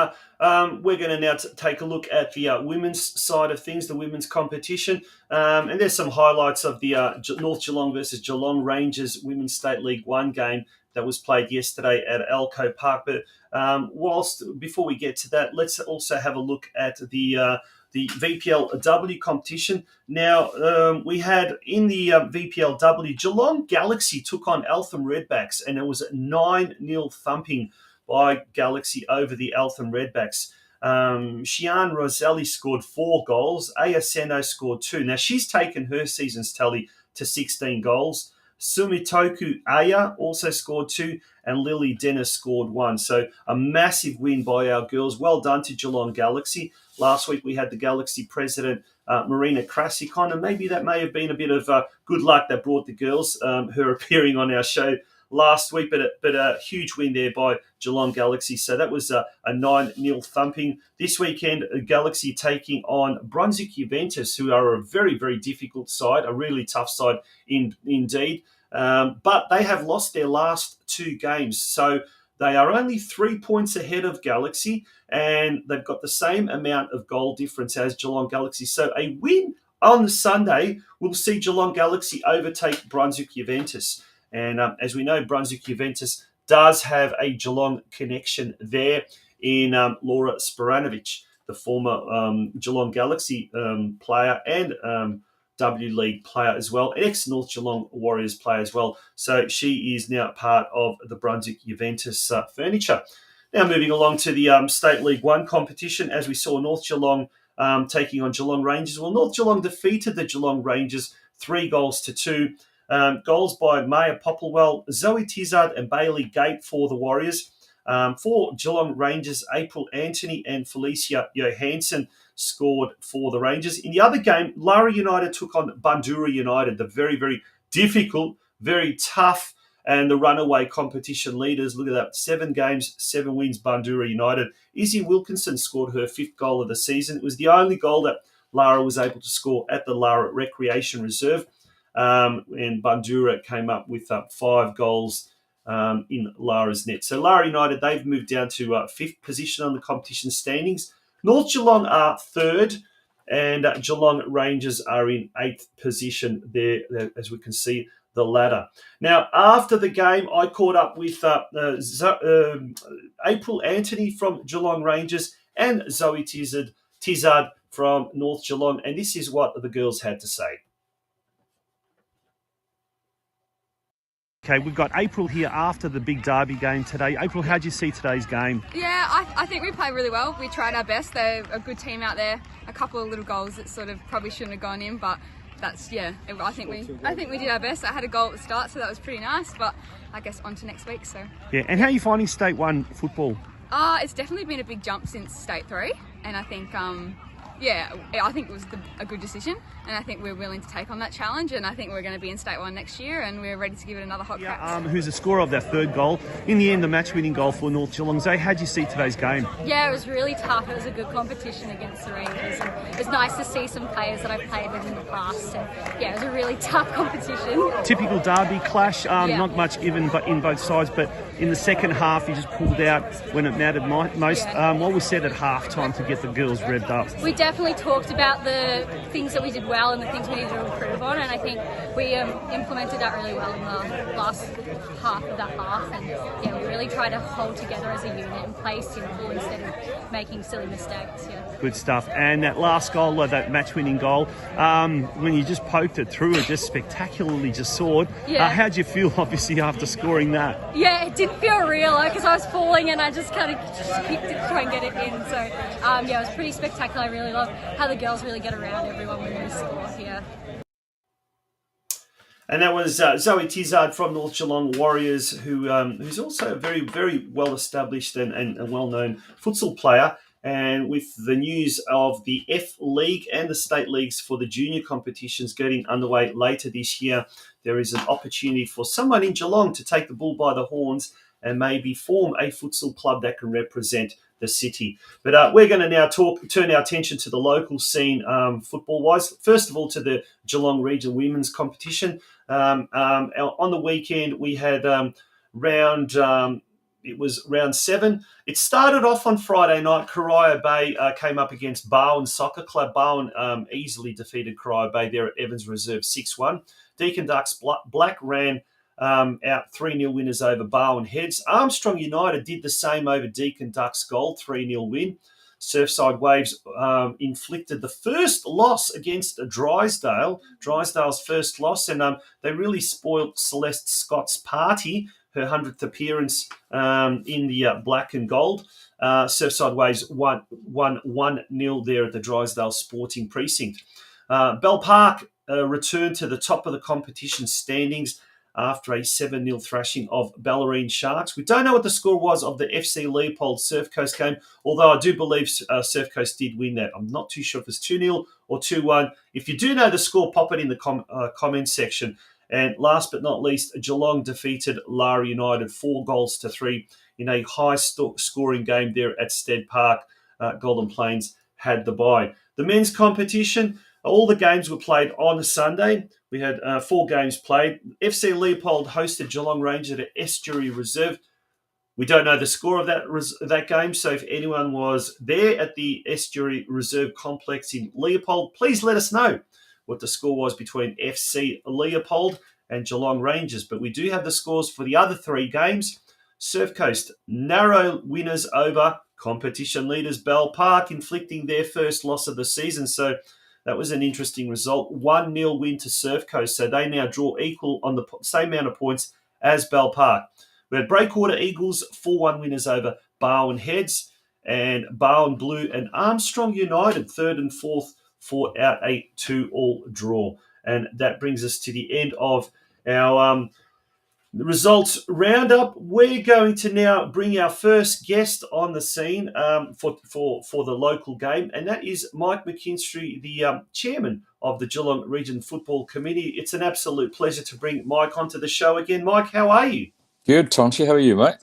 S1: we're going to now take a look at the women's side of things, the women's competition, and there's some highlights of the North Geelong versus Geelong Rangers Women's State League 1 game that was played yesterday at Elcho Park. But before we get to that, let's also have a look at the VPLW competition. Now, we had in the VPLW, Geelong Galaxy took on Eltham Redbacks, and it was a 9-0 thumping by Galaxy over the Eltham Redbacks. Shian Roselli scored 4 goals. Aya Seno scored 2. Now, she's taken her season's tally to 16 goals. Sumitoku Aya also scored 2, and Lily Dennis scored 1. So a massive win by our girls. Well done to Geelong Galaxy. Last week we had the Galaxy president, Marina Krasikon, and maybe that may have been a bit of good luck that brought the girls, her appearing on our show last week, but a huge win there by Geelong Galaxy. So that was a 9-0 thumping. This weekend, Galaxy taking on Brunswick Juventus, who are a very, very difficult side, a really tough side indeed. But they have lost their last 2 games. So they are only 3 points ahead of Galaxy, and they've got the same amount of goal difference as Geelong Galaxy. So a win on Sunday will see Geelong Galaxy overtake Brunswick Juventus. And as we know, Brunswick Juventus does have a Geelong connection there in Laura Sporanovic, the former Geelong Galaxy player and W League player as well, ex-North Geelong Warriors player as well. So she is now part of the Brunswick Juventus furniture. Now moving along to the State League 1 competition, as we saw North Geelong taking on Geelong Rangers. Well, North Geelong defeated the Geelong Rangers 3-2. Goals by Maya Popplewell, ZOE TIZARD and Bailey Gate for the Warriors. For Geelong Rangers, APRIL Anthony and Felicia Johansson scored for the Rangers. In the other game, Lara United took on Bundoora United, the very, very difficult, very tough, and the runaway competition leaders. Look at that, 7 games, 7 wins, Bundoora United. Izzy Wilkinson scored her 5th goal of the season. It was the only goal that Lara was able to score at the Lara Recreation Reserve. And Bundoora came up with 5 goals in Lara's net. So Lara United, they've moved down to 5th position on the competition standings. North Geelong are 3rd, and Geelong Rangers are in 8th position there, as we can see the ladder. Now, after the game, I caught up with APRIL Anthony from Geelong Rangers and ZOE TIZARD from North Geelong, and this is what the girls had to say.
S3: Okay, we've got April here after the big derby game today. April, how do you see today's game?
S4: Yeah, I think we played really well. We tried our best. They're a good team out there. A couple of little goals that sort of probably shouldn't have gone in, but that's, yeah, I think we did our best. I had a goal at the start, so that was pretty nice, but I guess on to next week. So
S3: Yeah, and how are you finding State 1 football?
S4: it's definitely been a big jump since State 3, and I think I think it was a good decision, and I think we're willing to take on that challenge, and I think we're going to be in State 1 next year, and we're ready to give it another hot crack.
S3: Who's the scorer of that third goal? In the end, the match-winning goal for North Geelong. Zoe, how did you see today's game?
S4: Yeah, it was really tough. It was a good competition against the Rangers, and it was nice to see some players that I've played with in the past, and yeah, it was a really tough competition.
S3: Typical derby clash, not much given but in both sides, but in the second half you just pulled out when it mattered most. What was said at half-time to get the girls revved up?
S4: We definitely talked about the things that we did well and the things we needed to improve on, and I think we implemented that really well in the last half of that half, and yeah, we really tried to hold together as a unit and play simple instead of making silly mistakes. Yeah.
S3: Good stuff. And that last goal, that match-winning goal, when you just poked it through, it just spectacularly just soared.
S4: Yeah.
S3: How'd you feel, obviously, after scoring that?
S4: Yeah, it didn't feel real because I was falling and I just kind of just kicked it to try and get it in. So yeah, it was pretty spectacular. I really love how the girls really get around everyone when they score here.
S1: And that was ZOE TIZARD from North Geelong Warriors, who's also a very, very well-established and well-known futsal player. And with the news of the F League and the state leagues for the junior competitions getting underway later this year, there is an opportunity for someone in Geelong to take the bull by the horns and maybe form a futsal club that can represent the city. But we're going to now turn our attention to the local scene football-wise. First of all, to the Geelong Region Women's Competition. On the weekend, we had round 7. It started off on Friday night. Corio Bay came up against Barwon Soccer Club. Barwon easily defeated Corio Bay there at Evans Reserve 6-1. Deakin Ducks Black ran out 3-0 winners over Barwon Heads. Armstrong United did the same over Deakin Ducks Gold, 3-0 win. Surfside Waves inflicted the first loss against Drysdale's first loss, and they really spoilt Celeste Scott's party, her 100th appearance in the black and gold. Surfside Waves won 1-0 there at the Drysdale Sporting Precinct. Bell Park returned to the top of the competition standings after a 7-0 thrashing of Ballerine Sharks. We don't know what the score was of the FC Leopold Surf Coast game, although I do believe Surf Coast did win that. I'm not too sure if it's 2-0 or 2-1. If you do know the score, pop it in the comments section. And last but not least, Geelong defeated Lara United 4-3 in a high-scoring game there at Stead Park. Golden Plains had the bye. The men's competition, all the games were played on a Sunday. We had 4 games played. FC Leopold hosted Geelong Rangers at Estuary Reserve. We don't know the score of that game, so if anyone was there at the Estuary Reserve complex in Leopold, please let us know what the score was between FC Leopold and Geelong Rangers. But we do have the scores for the other 3 games. Surf Coast, narrow winners over competition leaders Bell Park, inflicting their first loss of the season. So that was an interesting result. 1-0 win to Surf Coast. So they now draw equal on the same amount of points as Bell Park. We had Breakwater Eagles, 4-1 winners over Barwon Heads, and Barwon Blue and Armstrong United, 3rd and 4th, fought out a 2-all draw. And that brings us to the end of our results roundup. We're going to now bring our first guest on the scene for the local game, and that is Mike McKINSTRY, the chairman of the Geelong Region Football Committee. It's an absolute pleasure to bring Mike onto the show again. Mike, how are you?
S5: Good, Tonchi. How are you, mate?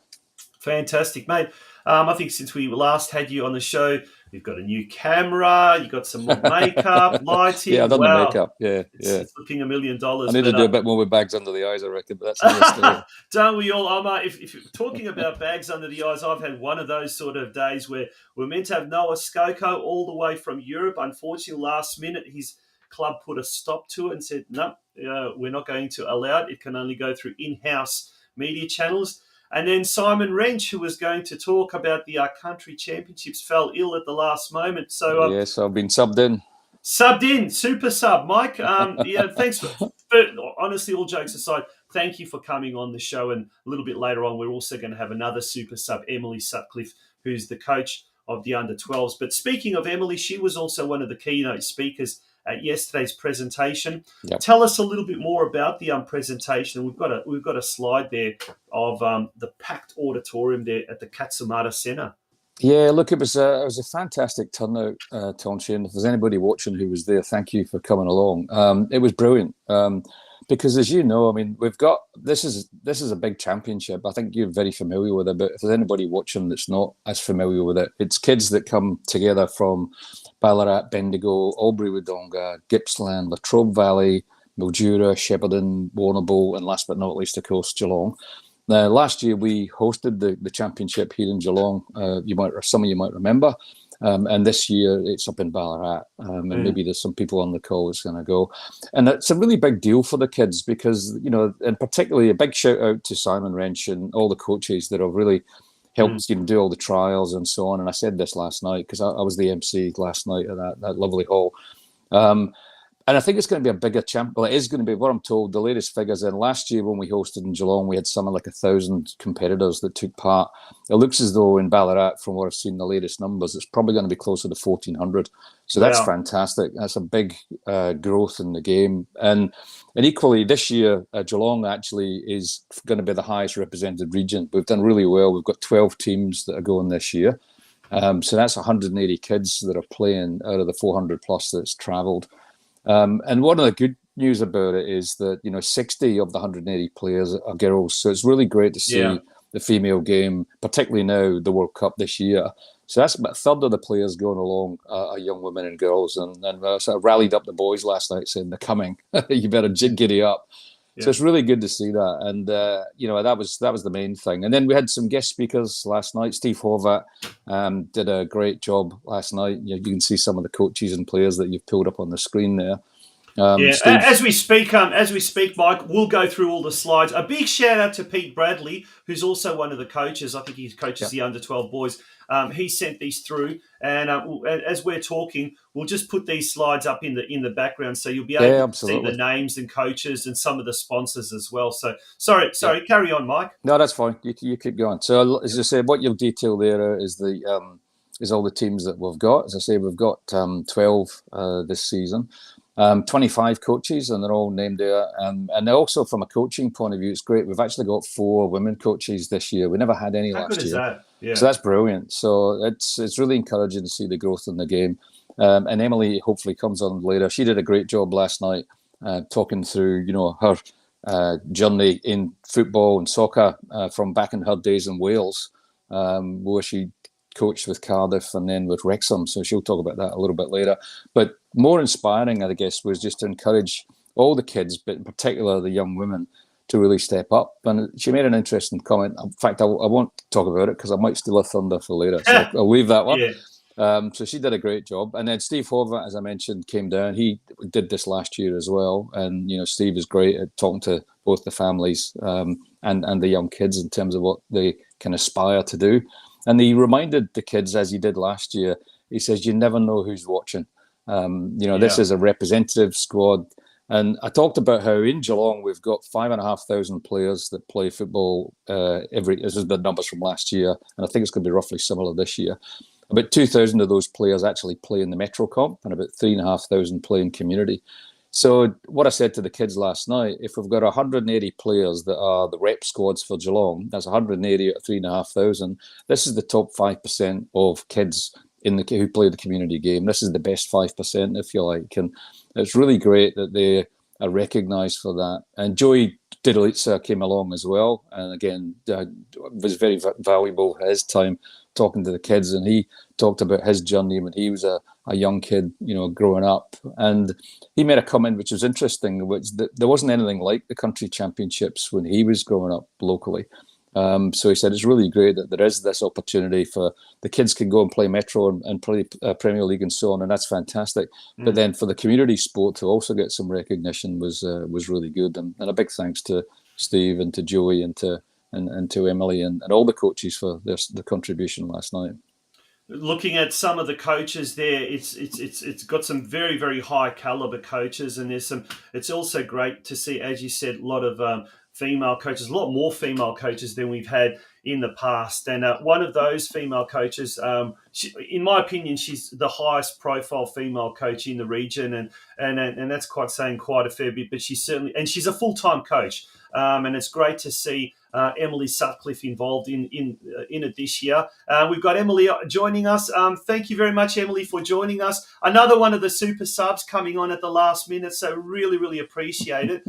S1: Fantastic, mate. I think since we last had you on the show, you've got a new camera, you've got some more makeup, lighting.
S5: Yeah, I've done the makeup. Yeah,
S1: it's looking $1 million.
S5: I need to do a bit more with bags under the eyes, I reckon, but that's another story.
S1: Don't we all? If you're talking about bags under the eyes, I've had one of those sort of days where we're meant to have Noah Skoko all the way from Europe. Unfortunately, last minute, his club put a stop to it and said, no, we're not going to allow it. It can only go through in-house media channels. And then Simon Wrench, who was going to talk about the country championships, fell ill at the last moment. So
S5: yes, I've been subbed in.
S1: Subbed in, super sub, Mike. Thanks for honestly, all jokes aside, thank you for coming on the show. And a little bit later on, we're also going to have another super sub, EMILY SUTCLIFFE, who's the coach of the under-12s. But speaking of Emily, she was also one of the keynote speakers at yesterday's presentation.
S5: Yep.
S1: Tell us a little bit more about the presentation. We've got a slide there of the packed auditorium there at the Katsumata Centre.
S5: Yeah, look, it was a fantastic turnout, Tonchi, and if there's anybody watching who was there, thank you for coming along. It was brilliant because, as you know, I mean, we've got this is a big championship. I think you're very familiar with it, but if there's anybody watching that's not as familiar with it, it's kids that come together from Ballarat, Bendigo, Albury-Wodonga, Gippsland, Latrobe Valley, Mildura, Shepparton, Warrnambool, and last but not least, of course, Geelong. Now, last year we hosted the championship here in Geelong. Some of you might remember, and this year it's up in Ballarat. And maybe there's some people on the call that's going to go, and it's a really big deal for the kids because and particularly a big shout out to Simon Wrench and all the coaches that have really helped do all the trials and so on. And I said this last night because I was the MC last night at that lovely hall. And I think it's going to be a bigger champ. Well, it is going to be, what I'm told, the latest figures in last year when we hosted in Geelong, we had something like 1,000 competitors that took part. It looks as though in Ballarat, from what I've seen, the latest numbers, it's probably going to be closer to 1,400. So that's fantastic. That's a big growth in the game. And equally, this year, Geelong actually is going to be the highest represented region. We've done really well. We've got 12 teams that are going this year. So that's 180 kids that are playing out of the 400 plus that's travelled. And one of the good news about it is that 60 of the 180 players are girls, so it's really great to see the female game, particularly now the World Cup this year. So that's about a third of the players going along are young women and girls, and I sort of rallied up the boys last night saying they're coming. You better giddy up. Yeah. So it's really good to see that, and that was the main thing. And then we had some guest speakers last night. Steve Horvat did a great job last night. You can see some of the coaches and players that you've pulled up on the screen there.
S1: As we speak, Mike, we'll go through all the slides. A big shout out to Pete Bradley, who's also one of the coaches. I think he coaches the under-12 boys. He sent these through, and as we're talking, we'll just put these slides up in the background, so you'll be able to see the names and coaches and some of the sponsors as well. So sorry, carry on, Mike.
S5: No, that's fine. You keep going. So as I said, what you'll detail there is is all the teams that we've got. As I say, we've got 12 this season. 25 coaches, and they're all named there. And also from a coaching point of view, it's great. We've actually got 4 women coaches this year. We never had any last year. How good is that? Yeah. So that's brilliant. So it's really encouraging to see the growth in the game. And Emily hopefully comes on later. She did a great job last night talking through, her journey in football and soccer from back in her days in Wales, where she coached with Cardiff and then with Wrexham. So she'll talk about that a little bit later. But more inspiring, I guess, was just to encourage all the kids, but in particular the young women, to really step up. And she made an interesting comment. In fact, I won't talk about it because I might steal a thunder for later. So I'll leave that one. Yeah. So she did a great job. And then Steve Horvat, as I mentioned, came down. He did this last year as well. And, Steve is great at talking to both the families and the young kids in terms of what they can aspire to do. And he reminded the kids, as he did last year, he says, you never know who's watching. This is a representative squad. And I talked about how in Geelong, we've got 5,500 players that play football this is the numbers from last year. And I think it's going to be roughly similar this year. About 2,000 of those players actually play in the Metro Comp and about 3,500 play in community. So what I said to the kids last night, if we've got 180 players that are the rep squads for Geelong, that's 180 out of 3,500. This is the top 5% of kids who play the community game. This is the best 5%, if you like. And it's really great that they are recognised for that. And Joey Didolitsa came along as well. And again, was very valuable his time talking to the kids. And he talked about his journey when he was a young kid, growing up. And he made a comment which was interesting, which there wasn't anything like the country championships when he was growing up locally. So he said it's really great that there is this opportunity for the kids can go and play Metro and play Premier League and so on, and that's fantastic. But then for the community sport to also get some recognition was really good, and a big thanks to Steve and to Joey and to Emily and all the coaches for the contribution last night.
S1: Looking at some of the coaches there, it's got some very, very high caliber coaches, and it's also great to see, as you said, a lot of female coaches, a lot more female coaches than we've had in the past. And one of those female coaches, in my opinion, she's the highest profile female coach in the region, and that's quite saying quite a fair bit. But she's a full-time coach, and it's great to see EMILY SUTCLIFFE involved in it this year. We've got Emily joining us. Thank you very much, Emily, for joining us. Another one of the super subs coming on at the last minute, so really, really appreciate it.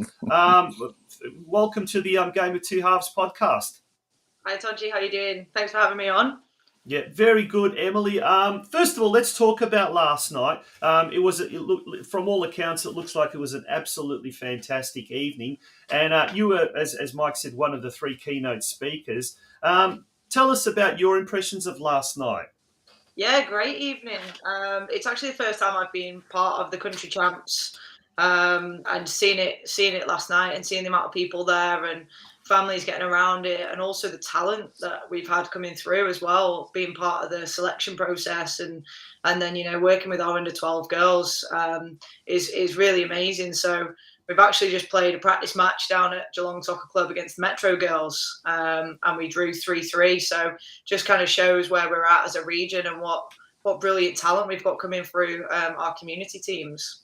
S1: Welcome to the Game of Two Halves podcast.
S6: Hi, Tonji. How you doing? Thanks for having me on.
S1: Yeah, very good, Emily. First of all, let's talk about last night. From all accounts, it looks like it was an absolutely fantastic evening. And you were, as Mike said, one of the three keynote speakers. Tell us about your impressions of last night.
S6: Yeah, great evening. It's actually the first time I've been part of the Country Champs, and seeing it last night and seeing the amount of people there and families getting around it, and also the talent that we've had coming through as well, being part of the selection process and then working with our under-12 girls is really amazing. So we've actually just played a practice match down at Geelong Soccer Club against the Metro girls, and we drew 3-3. So just kind of shows where we're at as a region and what brilliant talent we've got coming through our community teams.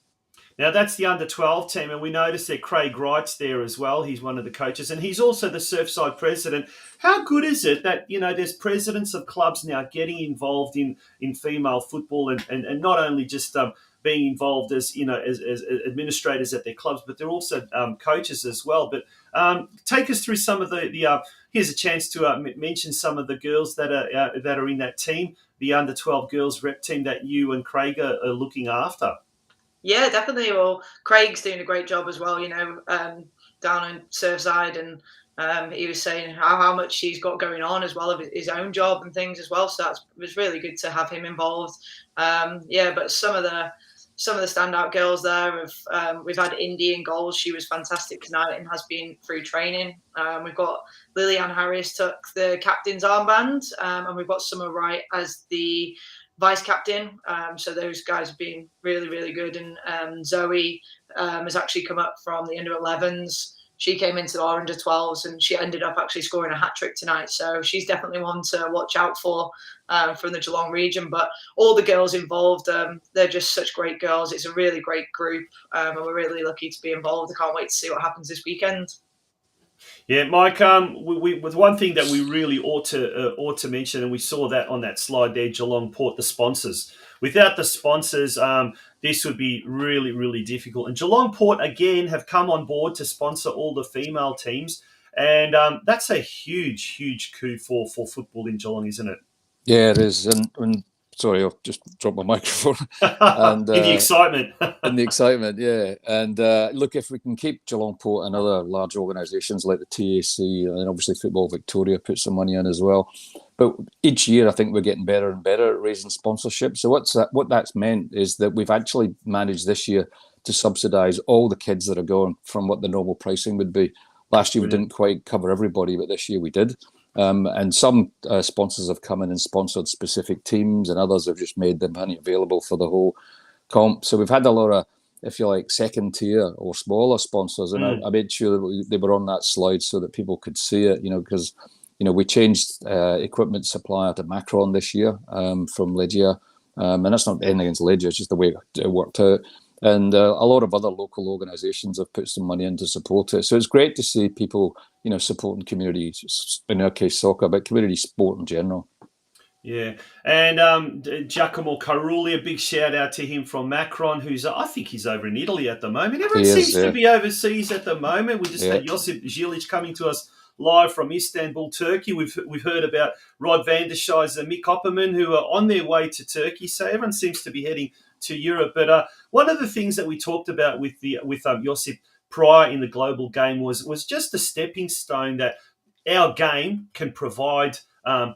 S1: Now, that's the under-12 team, and we noticed that Craig Wright's there as well. He's one of the coaches, and he's also the Surfside president. How good is it that, there's presidents of clubs now getting involved in female football and not only just being involved as administrators at their clubs, but they're also coaches as well. But take us through some of the here's a chance to mention some of the girls that are in that team, the under-12 girls rep team that you and Craig are looking after.
S6: Yeah, definitely. Well, Craig's doing a great job as well, down in Surfside, and he was saying how much he's got going on as well of his own job and things as well. So it was really good to have him involved. But some of the standout girls there we've had Indy in goals. She was fantastic tonight and has been through training. We've got Lillian Harris took the captain's armband, and we've got Summer Wright as the vice captain. So those guys have been really, really good. And Zoe has actually come up from the under-11s. She came into our under-12s and she ended up actually scoring a hat-trick tonight. So she's definitely one to watch out for from the Geelong region. But all the girls involved, they're just such great girls. It's a really great group, and we're really lucky to be involved. I can't wait to see what happens this weekend.
S1: Yeah, Mike. With one thing that we really ought to mention, and we saw that on that slide there, Geelong Port, the sponsors. Without the sponsors, this would be really, really difficult. And Geelong Port again have come on board to sponsor all the female teams, and that's a huge, huge coup for football in Geelong, isn't it?
S5: Yeah, it is. And sorry, I've just dropped my microphone. And,
S1: in the excitement.
S5: In the excitement, yeah. And look, if we can keep Geelong Port and other large organisations like the TAC, and obviously Football Victoria put some money in as well. But each year, I think we're getting better and better at raising sponsorship. So what that's meant is that we've actually managed this year to subsidise all the kids that are going from what the normal pricing would be. Last year, we didn't quite cover everybody, but this year we did. And some sponsors have come in and sponsored specific teams, and others have just made the money available for the whole comp. So we've had a lot of, if you like, second tier or smaller sponsors. And I made sure that they were on that slide so that people could see it, because, we changed equipment supplier to Macron this year from Lydia. And that's not anything against Lydia, it's just the way it worked out. And a lot of other local organisations have put some money in to support it. So it's great to see people, supporting communities, in our case soccer, but community sport in general.
S1: Yeah. And Giacomo Carulli, a big shout out to him from Macron, who's, I think he's over in Italy at the moment. Everyone seems to be overseas at the moment. We just had JOSIP ZILIC coming to us live from Istanbul, Turkey. We've heard about Rod van der Scheijs and Mick Opperman, who are on their way to Turkey. So everyone seems to be heading to Europe. But one of the things that we talked about with JOSIP prior in the global game was just the stepping stone that our game can provide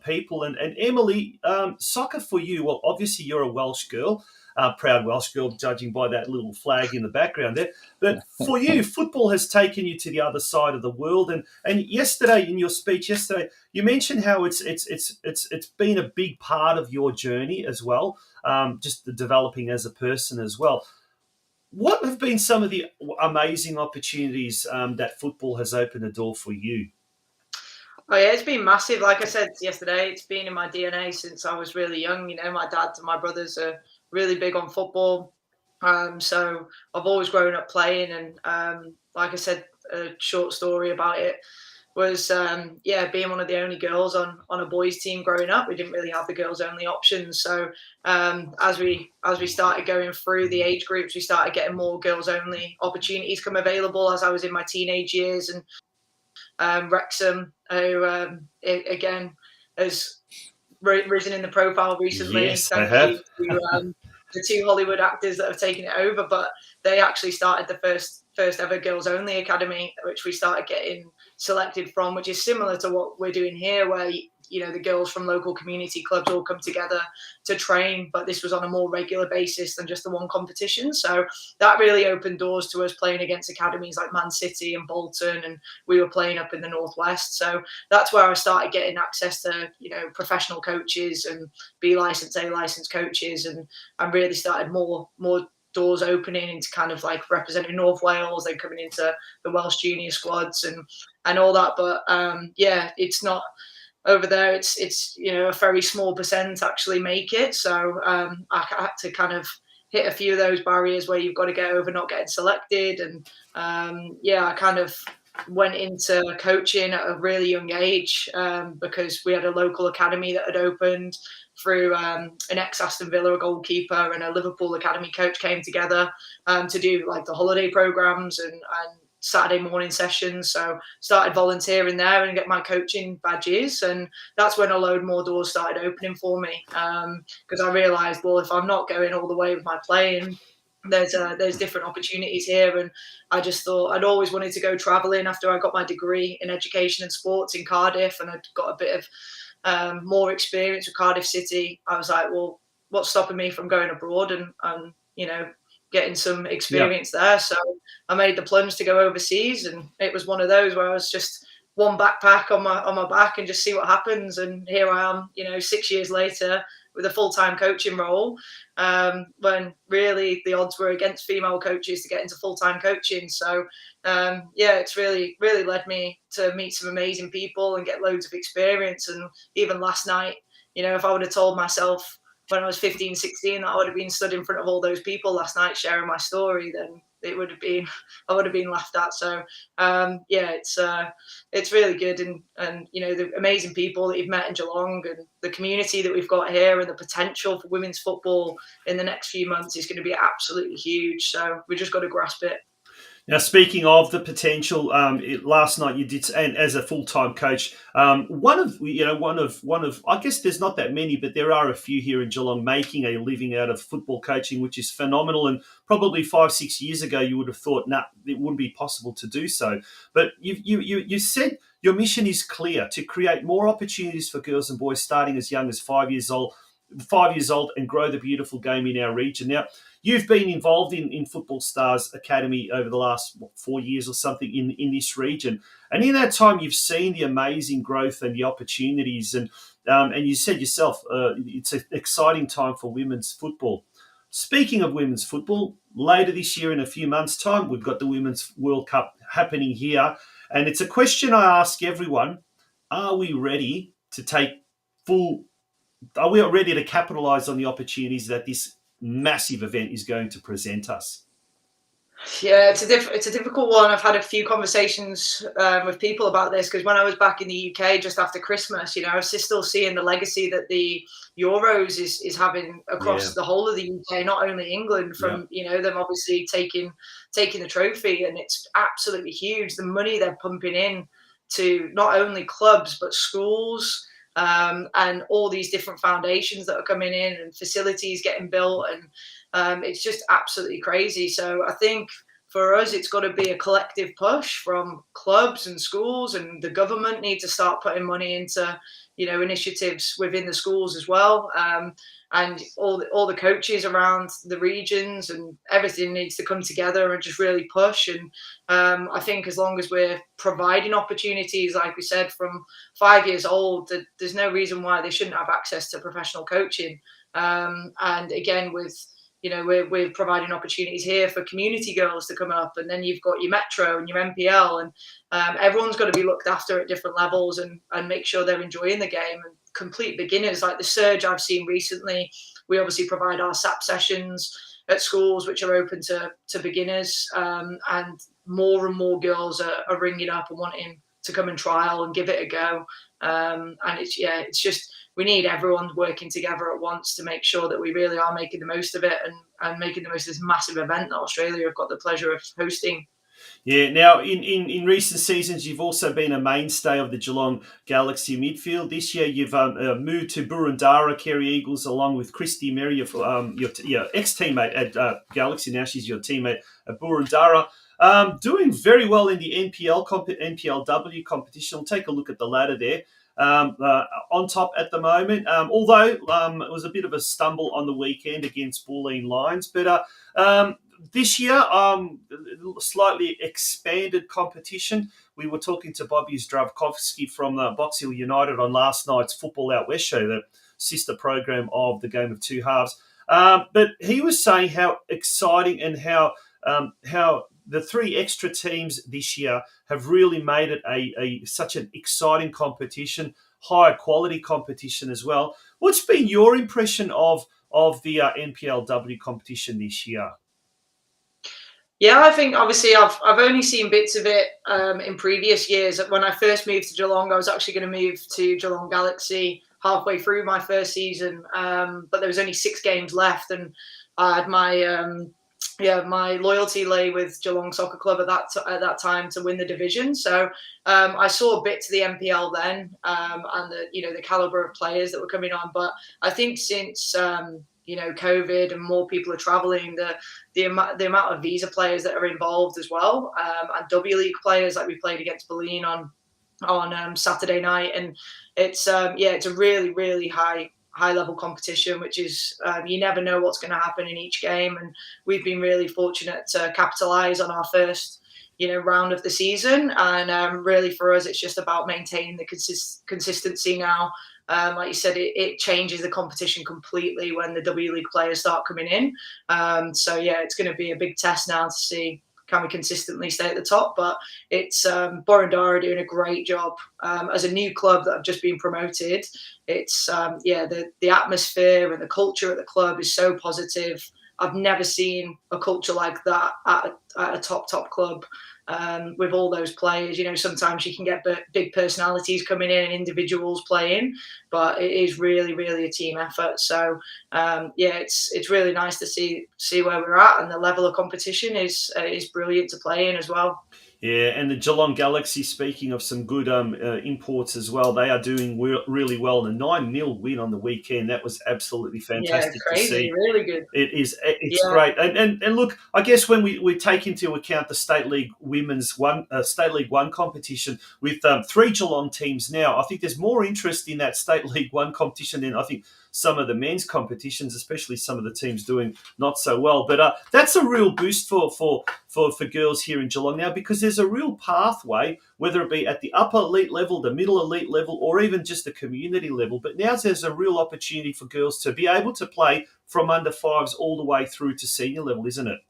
S1: people. And Emily, soccer for you, well, obviously you're a Welsh girl, proud Welsh girl, judging by that little flag in the background there. But for you, football has taken you to the other side of the world. And yesterday, in your speech yesterday, you mentioned how it's been a big part of your journey as well, just the developing as a person as well. What have been some of the amazing opportunities that football has opened the door for you?
S6: Oh yeah, it's been massive. Like I said yesterday, it's been in my DNA since I was really young. You know, my dad and my brothers are really big on football. So I've always grown up playing, and like I said, a short story about it was being one of the only girls on a boys team growing up. We didn't really have the girls only options. So as we started going through the age groups, we started getting more girls only opportunities come available as I was in my teenage years. And Wrexham, who again has risen in the profile recently.
S1: Yes,
S6: Thank
S1: they have.
S6: you to the two Hollywood actors that have taken it over. But they actually started the first ever girls only academy, which we started getting selected from, which is similar to what we're doing here, where the girls from local community clubs all come together to train, but this was on a more regular basis than just the one competition. So that really opened doors to us playing against academies like Man City and Bolton, and we were playing up in the Northwest. So that's where I started getting access to, professional coaches and B licensed, A licensed coaches, and really started more doors opening into kind of like representing North Wales, then coming into the Welsh junior squads and all that. But it's not over there. It's a very small percent actually make it. So I had to kind of hit a few of those barriers where you've got to get over not getting selected. And I kind of went into coaching at a really young age because we had a local academy that had opened through an ex-Aston Villa goalkeeper and a Liverpool academy coach came together to do like the holiday programs and Saturday morning sessions. So started volunteering there and get my coaching badges, and that's when a load more doors started opening for me because I realised, well, if I'm not going all the way with my playing, there's different opportunities here. And I just thought I'd always wanted to go travelling after I got my degree in education and sports in Cardiff, and I'd got a bit of more experience with Cardiff City. I was like, well, what's stopping me from going abroad and getting some experience there? So I made the plunge to go overseas, and it was one of those where I was just one backpack on my back and just see what happens. And here I am, 6 years later with a full-time coaching role, when really the odds were against female coaches to get into full-time coaching. So it's really led me to meet some amazing people and get loads of experience. And even last night, if I would have told myself when I was 15, 16 that I would have been stood in front of all those people last night sharing my story, then I would have been laughed at. So it's really good, and the amazing people that you've met in Geelong and the community that we've got here and the potential for women's football in the next few months is going to be absolutely huge. So we just got to grasp it.
S1: Now, speaking of the potential, last night you did, and as a full-time coach, one of, I guess there's not that many, but there are a few here in Geelong making a living out of football coaching, which is phenomenal. And probably 5-6 years ago, you would have thought, it wouldn't be possible to do so. But you said your mission is clear: to create more opportunities for girls and boys starting as young as 5 years old, and grow the beautiful game in our region. Now, you've been involved in Football Stars Academy over the last 4 years or something in this region. And in that time, you've seen the amazing growth and the opportunities. And you said yourself, it's an exciting time for women's football. Speaking of women's football, later this year in a few months' time, we've got the Women's World Cup happening here. And it's a question I ask everyone: are we ready to are we ready to capitalise on the opportunities that this massive event is going to present us?
S6: Yeah, it's a difficult one. I've had a few conversations with people about this because when I was back in the UK just after Christmas, I was still seeing the legacy that the Euros is having across the whole of the UK, not only England, from them obviously taking the trophy, and it's absolutely huge. The money they're pumping in to not only clubs but schools. And all these different foundations that are coming in and facilities getting built, and it's just absolutely crazy. So I think for us, it's got to be a collective push from clubs and schools, and the government need to start putting money into, initiatives within the schools as well. And all the coaches around the regions and everything needs to come together and just really push. And I think as long as we're providing opportunities, like we said, from 5 years old, there's no reason why they shouldn't have access to professional coaching. And again, with we're providing opportunities here for community girls to come up, and then you've got your Metro and your NPL, and everyone's got to be looked after at different levels and make sure they're enjoying the game. And complete beginners, like the surge I've seen recently, we obviously provide our SAP sessions at schools which are open to beginners, and more girls are ringing up and wanting to come and trial and give it a go. And it's just, we need everyone working together at once to make sure that we really are making the most of it and making the most of this massive event that Australia have got the pleasure of hosting.
S1: Yeah, now in recent seasons, you've also been a mainstay of the Geelong Galaxy midfield. This year, you've moved to Boroondara Kerry Eagles along with Christy Merry, your ex-teammate at Galaxy. Now she's your teammate at Boroondara. Doing very well in the NPLW competition. We'll take a look at the ladder there. On top at the moment, although it was a bit of a stumble on the weekend against Bulleen Lions. But this year, slightly expanded competition. We were talking to Bobby Zdravkovsky from Box Hill United on last night's Football Out West show, the sister program of the Game of Two Halves. But he was saying how exciting and how the three extra teams this year have really made it such an exciting competition, higher quality competition as well. What's been your impression of the NPLW competition this year?
S6: Yeah, I think obviously I've only seen bits of it in previous years. When I first moved to Geelong, I was actually going to move to Geelong Galaxy halfway through my first season, but there was only 6 games left, and I had my loyalty lay with Geelong Soccer Club at that time to win the division. So I saw a bit to the NPL then, and the caliber of players that were coming on. But I think since COVID and more people are traveling, the amount of visa players that are involved as well, and W League players, like we played against Bulleen on Saturday night, and it's a really high level competition, which is you never know what's going to happen in each game, and we've been really fortunate to capitalize on our first round of the season, and really for us it's just about maintaining the consistency now. Like you said, it changes the competition completely when the W League players start coming in. So yeah, it's going to be a big test now to see can we consistently stay at the top. But it's Boroondara doing a great job as a new club that have just been promoted. It's the atmosphere and the culture at the club is so positive. I've never seen a culture like that at a top club. With all those players, sometimes you can get big personalities coming in and individuals playing, but it is really a team effort. So it's really nice to see where we're at, and the level of competition is brilliant to play in as well.
S1: Yeah, and the Geelong Galaxy, speaking of some good imports as well, they are doing really well. And a 9-0 win on the weekend, that was absolutely fantastic
S6: to see. Really good.
S1: It's great. And look, I guess when we take into account the State League State League 1 competition with 3 Geelong teams now, I think there's more interest in that State League 1 competition than I think some of the men's competitions, especially some of the teams doing not so well. But that's a real boost for girls here in Geelong now, because there's a real pathway, whether it be at the upper elite level, the middle elite level, or even just the community level. But now there's a real opportunity for girls to be able to play from under 5s all the way through to senior level, isn't it?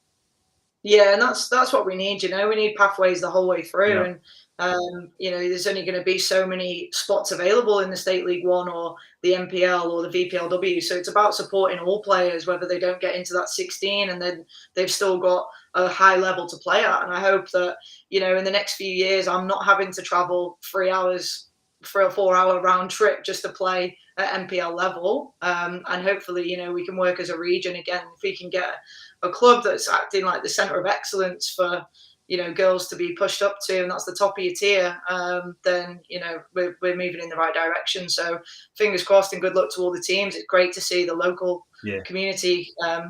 S6: Yeah, and that's what we need. We need pathways the whole way through. Yeah. And there's only going to be so many spots available in the State League 1 or the NPL or the VPLW. So it's about supporting all players, whether they don't get into that 16 and then they've still got a high level to play at. And I hope that, in the next few years, I'm not having to travel 3 hours for a 4-hour round trip just to play at NPL level. And hopefully, we can work as a region again. If we can get a club that's acting like the centre of excellence for girls to be pushed up to, and that's the top of your tier, then we're moving in the right direction. So fingers crossed and good luck to all the teams. It's great to see the local community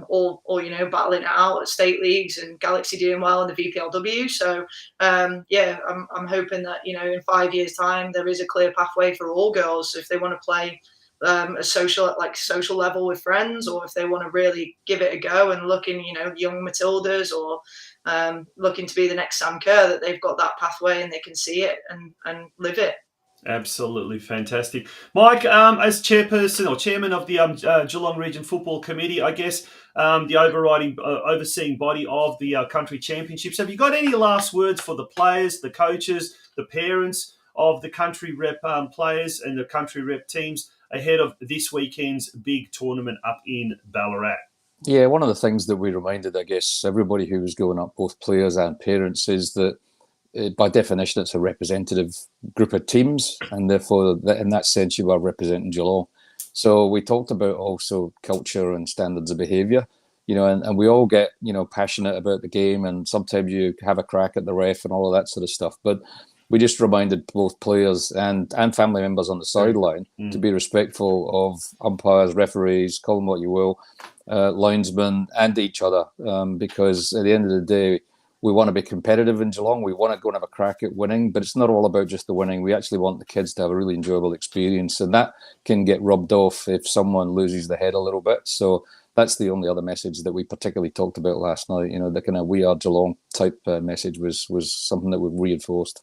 S6: all battling it out at state leagues, and Galaxy doing well in the VPLW. So I'm hoping that in 5 years' time there is a clear pathway for all girls if they want to play a social level with friends, or if they want to really give it a go and look in young Matildas, or looking to be the next Sam Kerr, that they've got that pathway and they can see it and live it.
S1: Absolutely fantastic. Mike, as chairperson or chairman of the Geelong Region Football Committee, I guess the overseeing body of the country championships, have you got any last words for the players, the coaches, the parents of the country rep players and the country rep teams ahead of this weekend's big tournament up in Ballarat?
S5: Yeah, one of the things that we reminded, I guess, everybody who was going up, both players and parents, is that by definition, it's a representative group of teams, and therefore, in that sense, you are representing Geelong. So we talked about also culture and standards of behaviour, and we all get, passionate about the game, and sometimes you have a crack at the ref and all of that sort of stuff. But we just reminded both players and family members on the sideline to be respectful of umpires, referees, call them what you will, linesmen, and each other, because at the end of the day, we want to be competitive in Geelong. We want to go and have a crack at winning, but it's not all about just the winning. We actually want the kids to have a really enjoyable experience, and that can get rubbed off if someone loses the head a little bit. So that's the only other message that we particularly talked about last night. The kind of "We Are Geelong" type message was something that we've reinforced.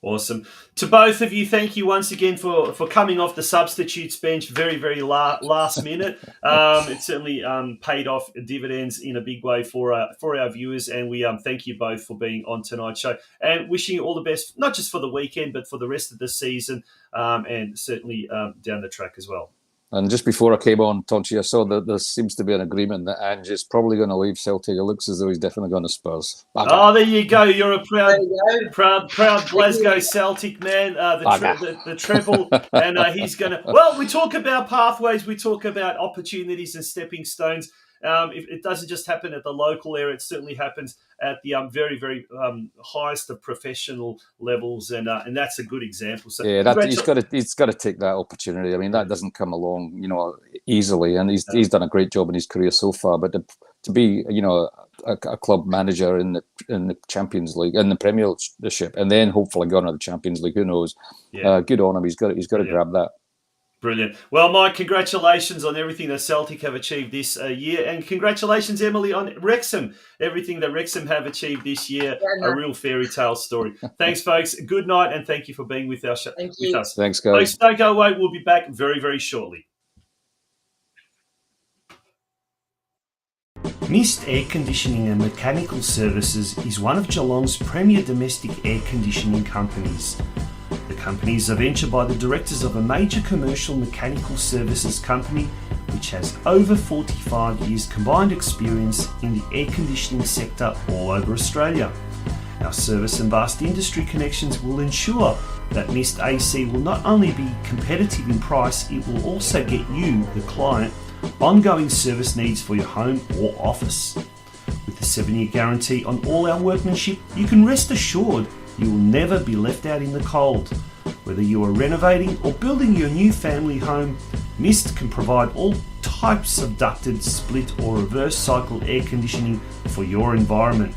S1: Awesome. To both of you, thank you once again for coming off the substitutes bench very, very last minute. It certainly paid off dividends in a big way for our viewers, and we thank you both for being on tonight's show and wishing you all the best, not just for the weekend, but for the rest of the season and certainly down the track as well.
S5: And just before I came on, Tonchi, I saw that there seems to be an agreement that Ange is probably going to leave Celtic. It looks as though he's definitely going to Spurs.
S1: Oh, there you go. You're a proud Glasgow Celtic man. The treble, and he's going to. Well, we talk about pathways. We talk about opportunities and stepping stones. It doesn't just happen at the local area. It certainly happens at the very, very highest of professional levels, and that's a good example. So
S5: yeah, he's got to take that opportunity. I mean, that doesn't come along, easily, and he's done a great job in his career so far. But to be, a club manager in the Champions League, in the Premiership, and then hopefully go on to the Champions League, who knows? Yeah. Good on him. He's got to grab that.
S1: Brilliant. Well, Mike, congratulations on everything that Celtic have achieved this year. And congratulations, Emily, on Wrexham. Everything that Wrexham have achieved this year, a real fairy tale story. Thanks, folks. Good night, and thank you for being with us.
S5: Thanks, guys.
S1: Please don't go away. We'll be back very, very shortly.
S3: Mist Air Conditioning and Mechanical Services is one of Geelong's premier domestic air conditioning companies. The company is a venture by the directors of a major commercial mechanical services company which has over 45 years combined experience in the air conditioning sector all over Australia. Our service and vast industry connections will ensure that Mist AC will not only be competitive in price, it will also get you, the client, ongoing service needs for your home or office. With a 7-year guarantee on all our workmanship, you can rest assured you will never be left out in the cold. Whether you are renovating or building your new family home, Mist can provide all types of ducted, split or reverse cycle air conditioning for your environment.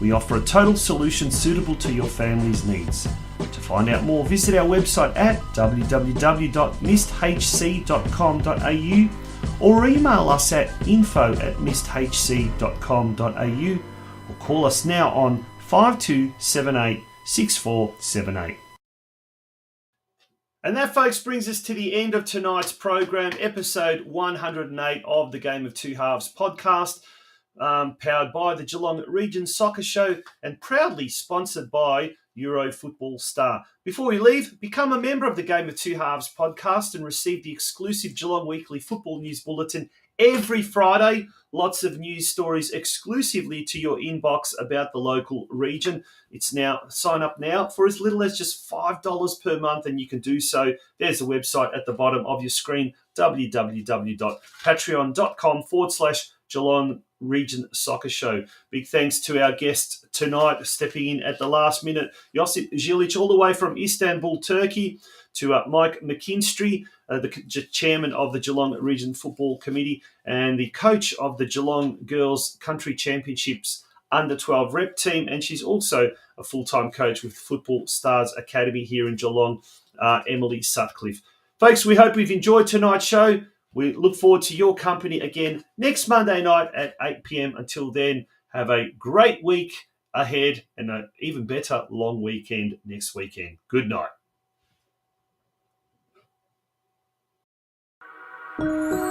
S3: We offer a total solution suitable to your family's needs. To find out more, visit our website at www.misthc.com.au or email us at info@misthc.com.au or call us now on 5278 6478. And that, folks, brings us to the end of tonight's program, episode 108 of the Game of Two Halves podcast, powered by the Geelong Region Soccer Show and proudly sponsored by Euro Football Star. Before we leave, become a member of the Game of Two Halves podcast and receive the exclusive Geelong Weekly Football News Bulletin every Friday. Lots of news stories exclusively to your inbox about the local region. Sign up now for as little as just $5 per month, and you can do so. There's a website at the bottom of your screen, www.patreon.com/Geelong Region Soccer Show. Big thanks to our guest tonight, stepping in at the last minute, JOSIP ZILIC, all the way from Istanbul, Turkey, to MIKE McKINSTRY, the chairman of the Geelong Region Football Committee and the coach of the Geelong Girls Country Championships under-12 rep team. And she's also a full-time coach with Football Stars Academy here in Geelong, EMILY SUTCLIFFE. Folks, we hope you've enjoyed tonight's show. We look forward to your company again next Monday night at 8 p.m. Until then, have a great week ahead and an even better long weekend next weekend. Good night.
S1: you.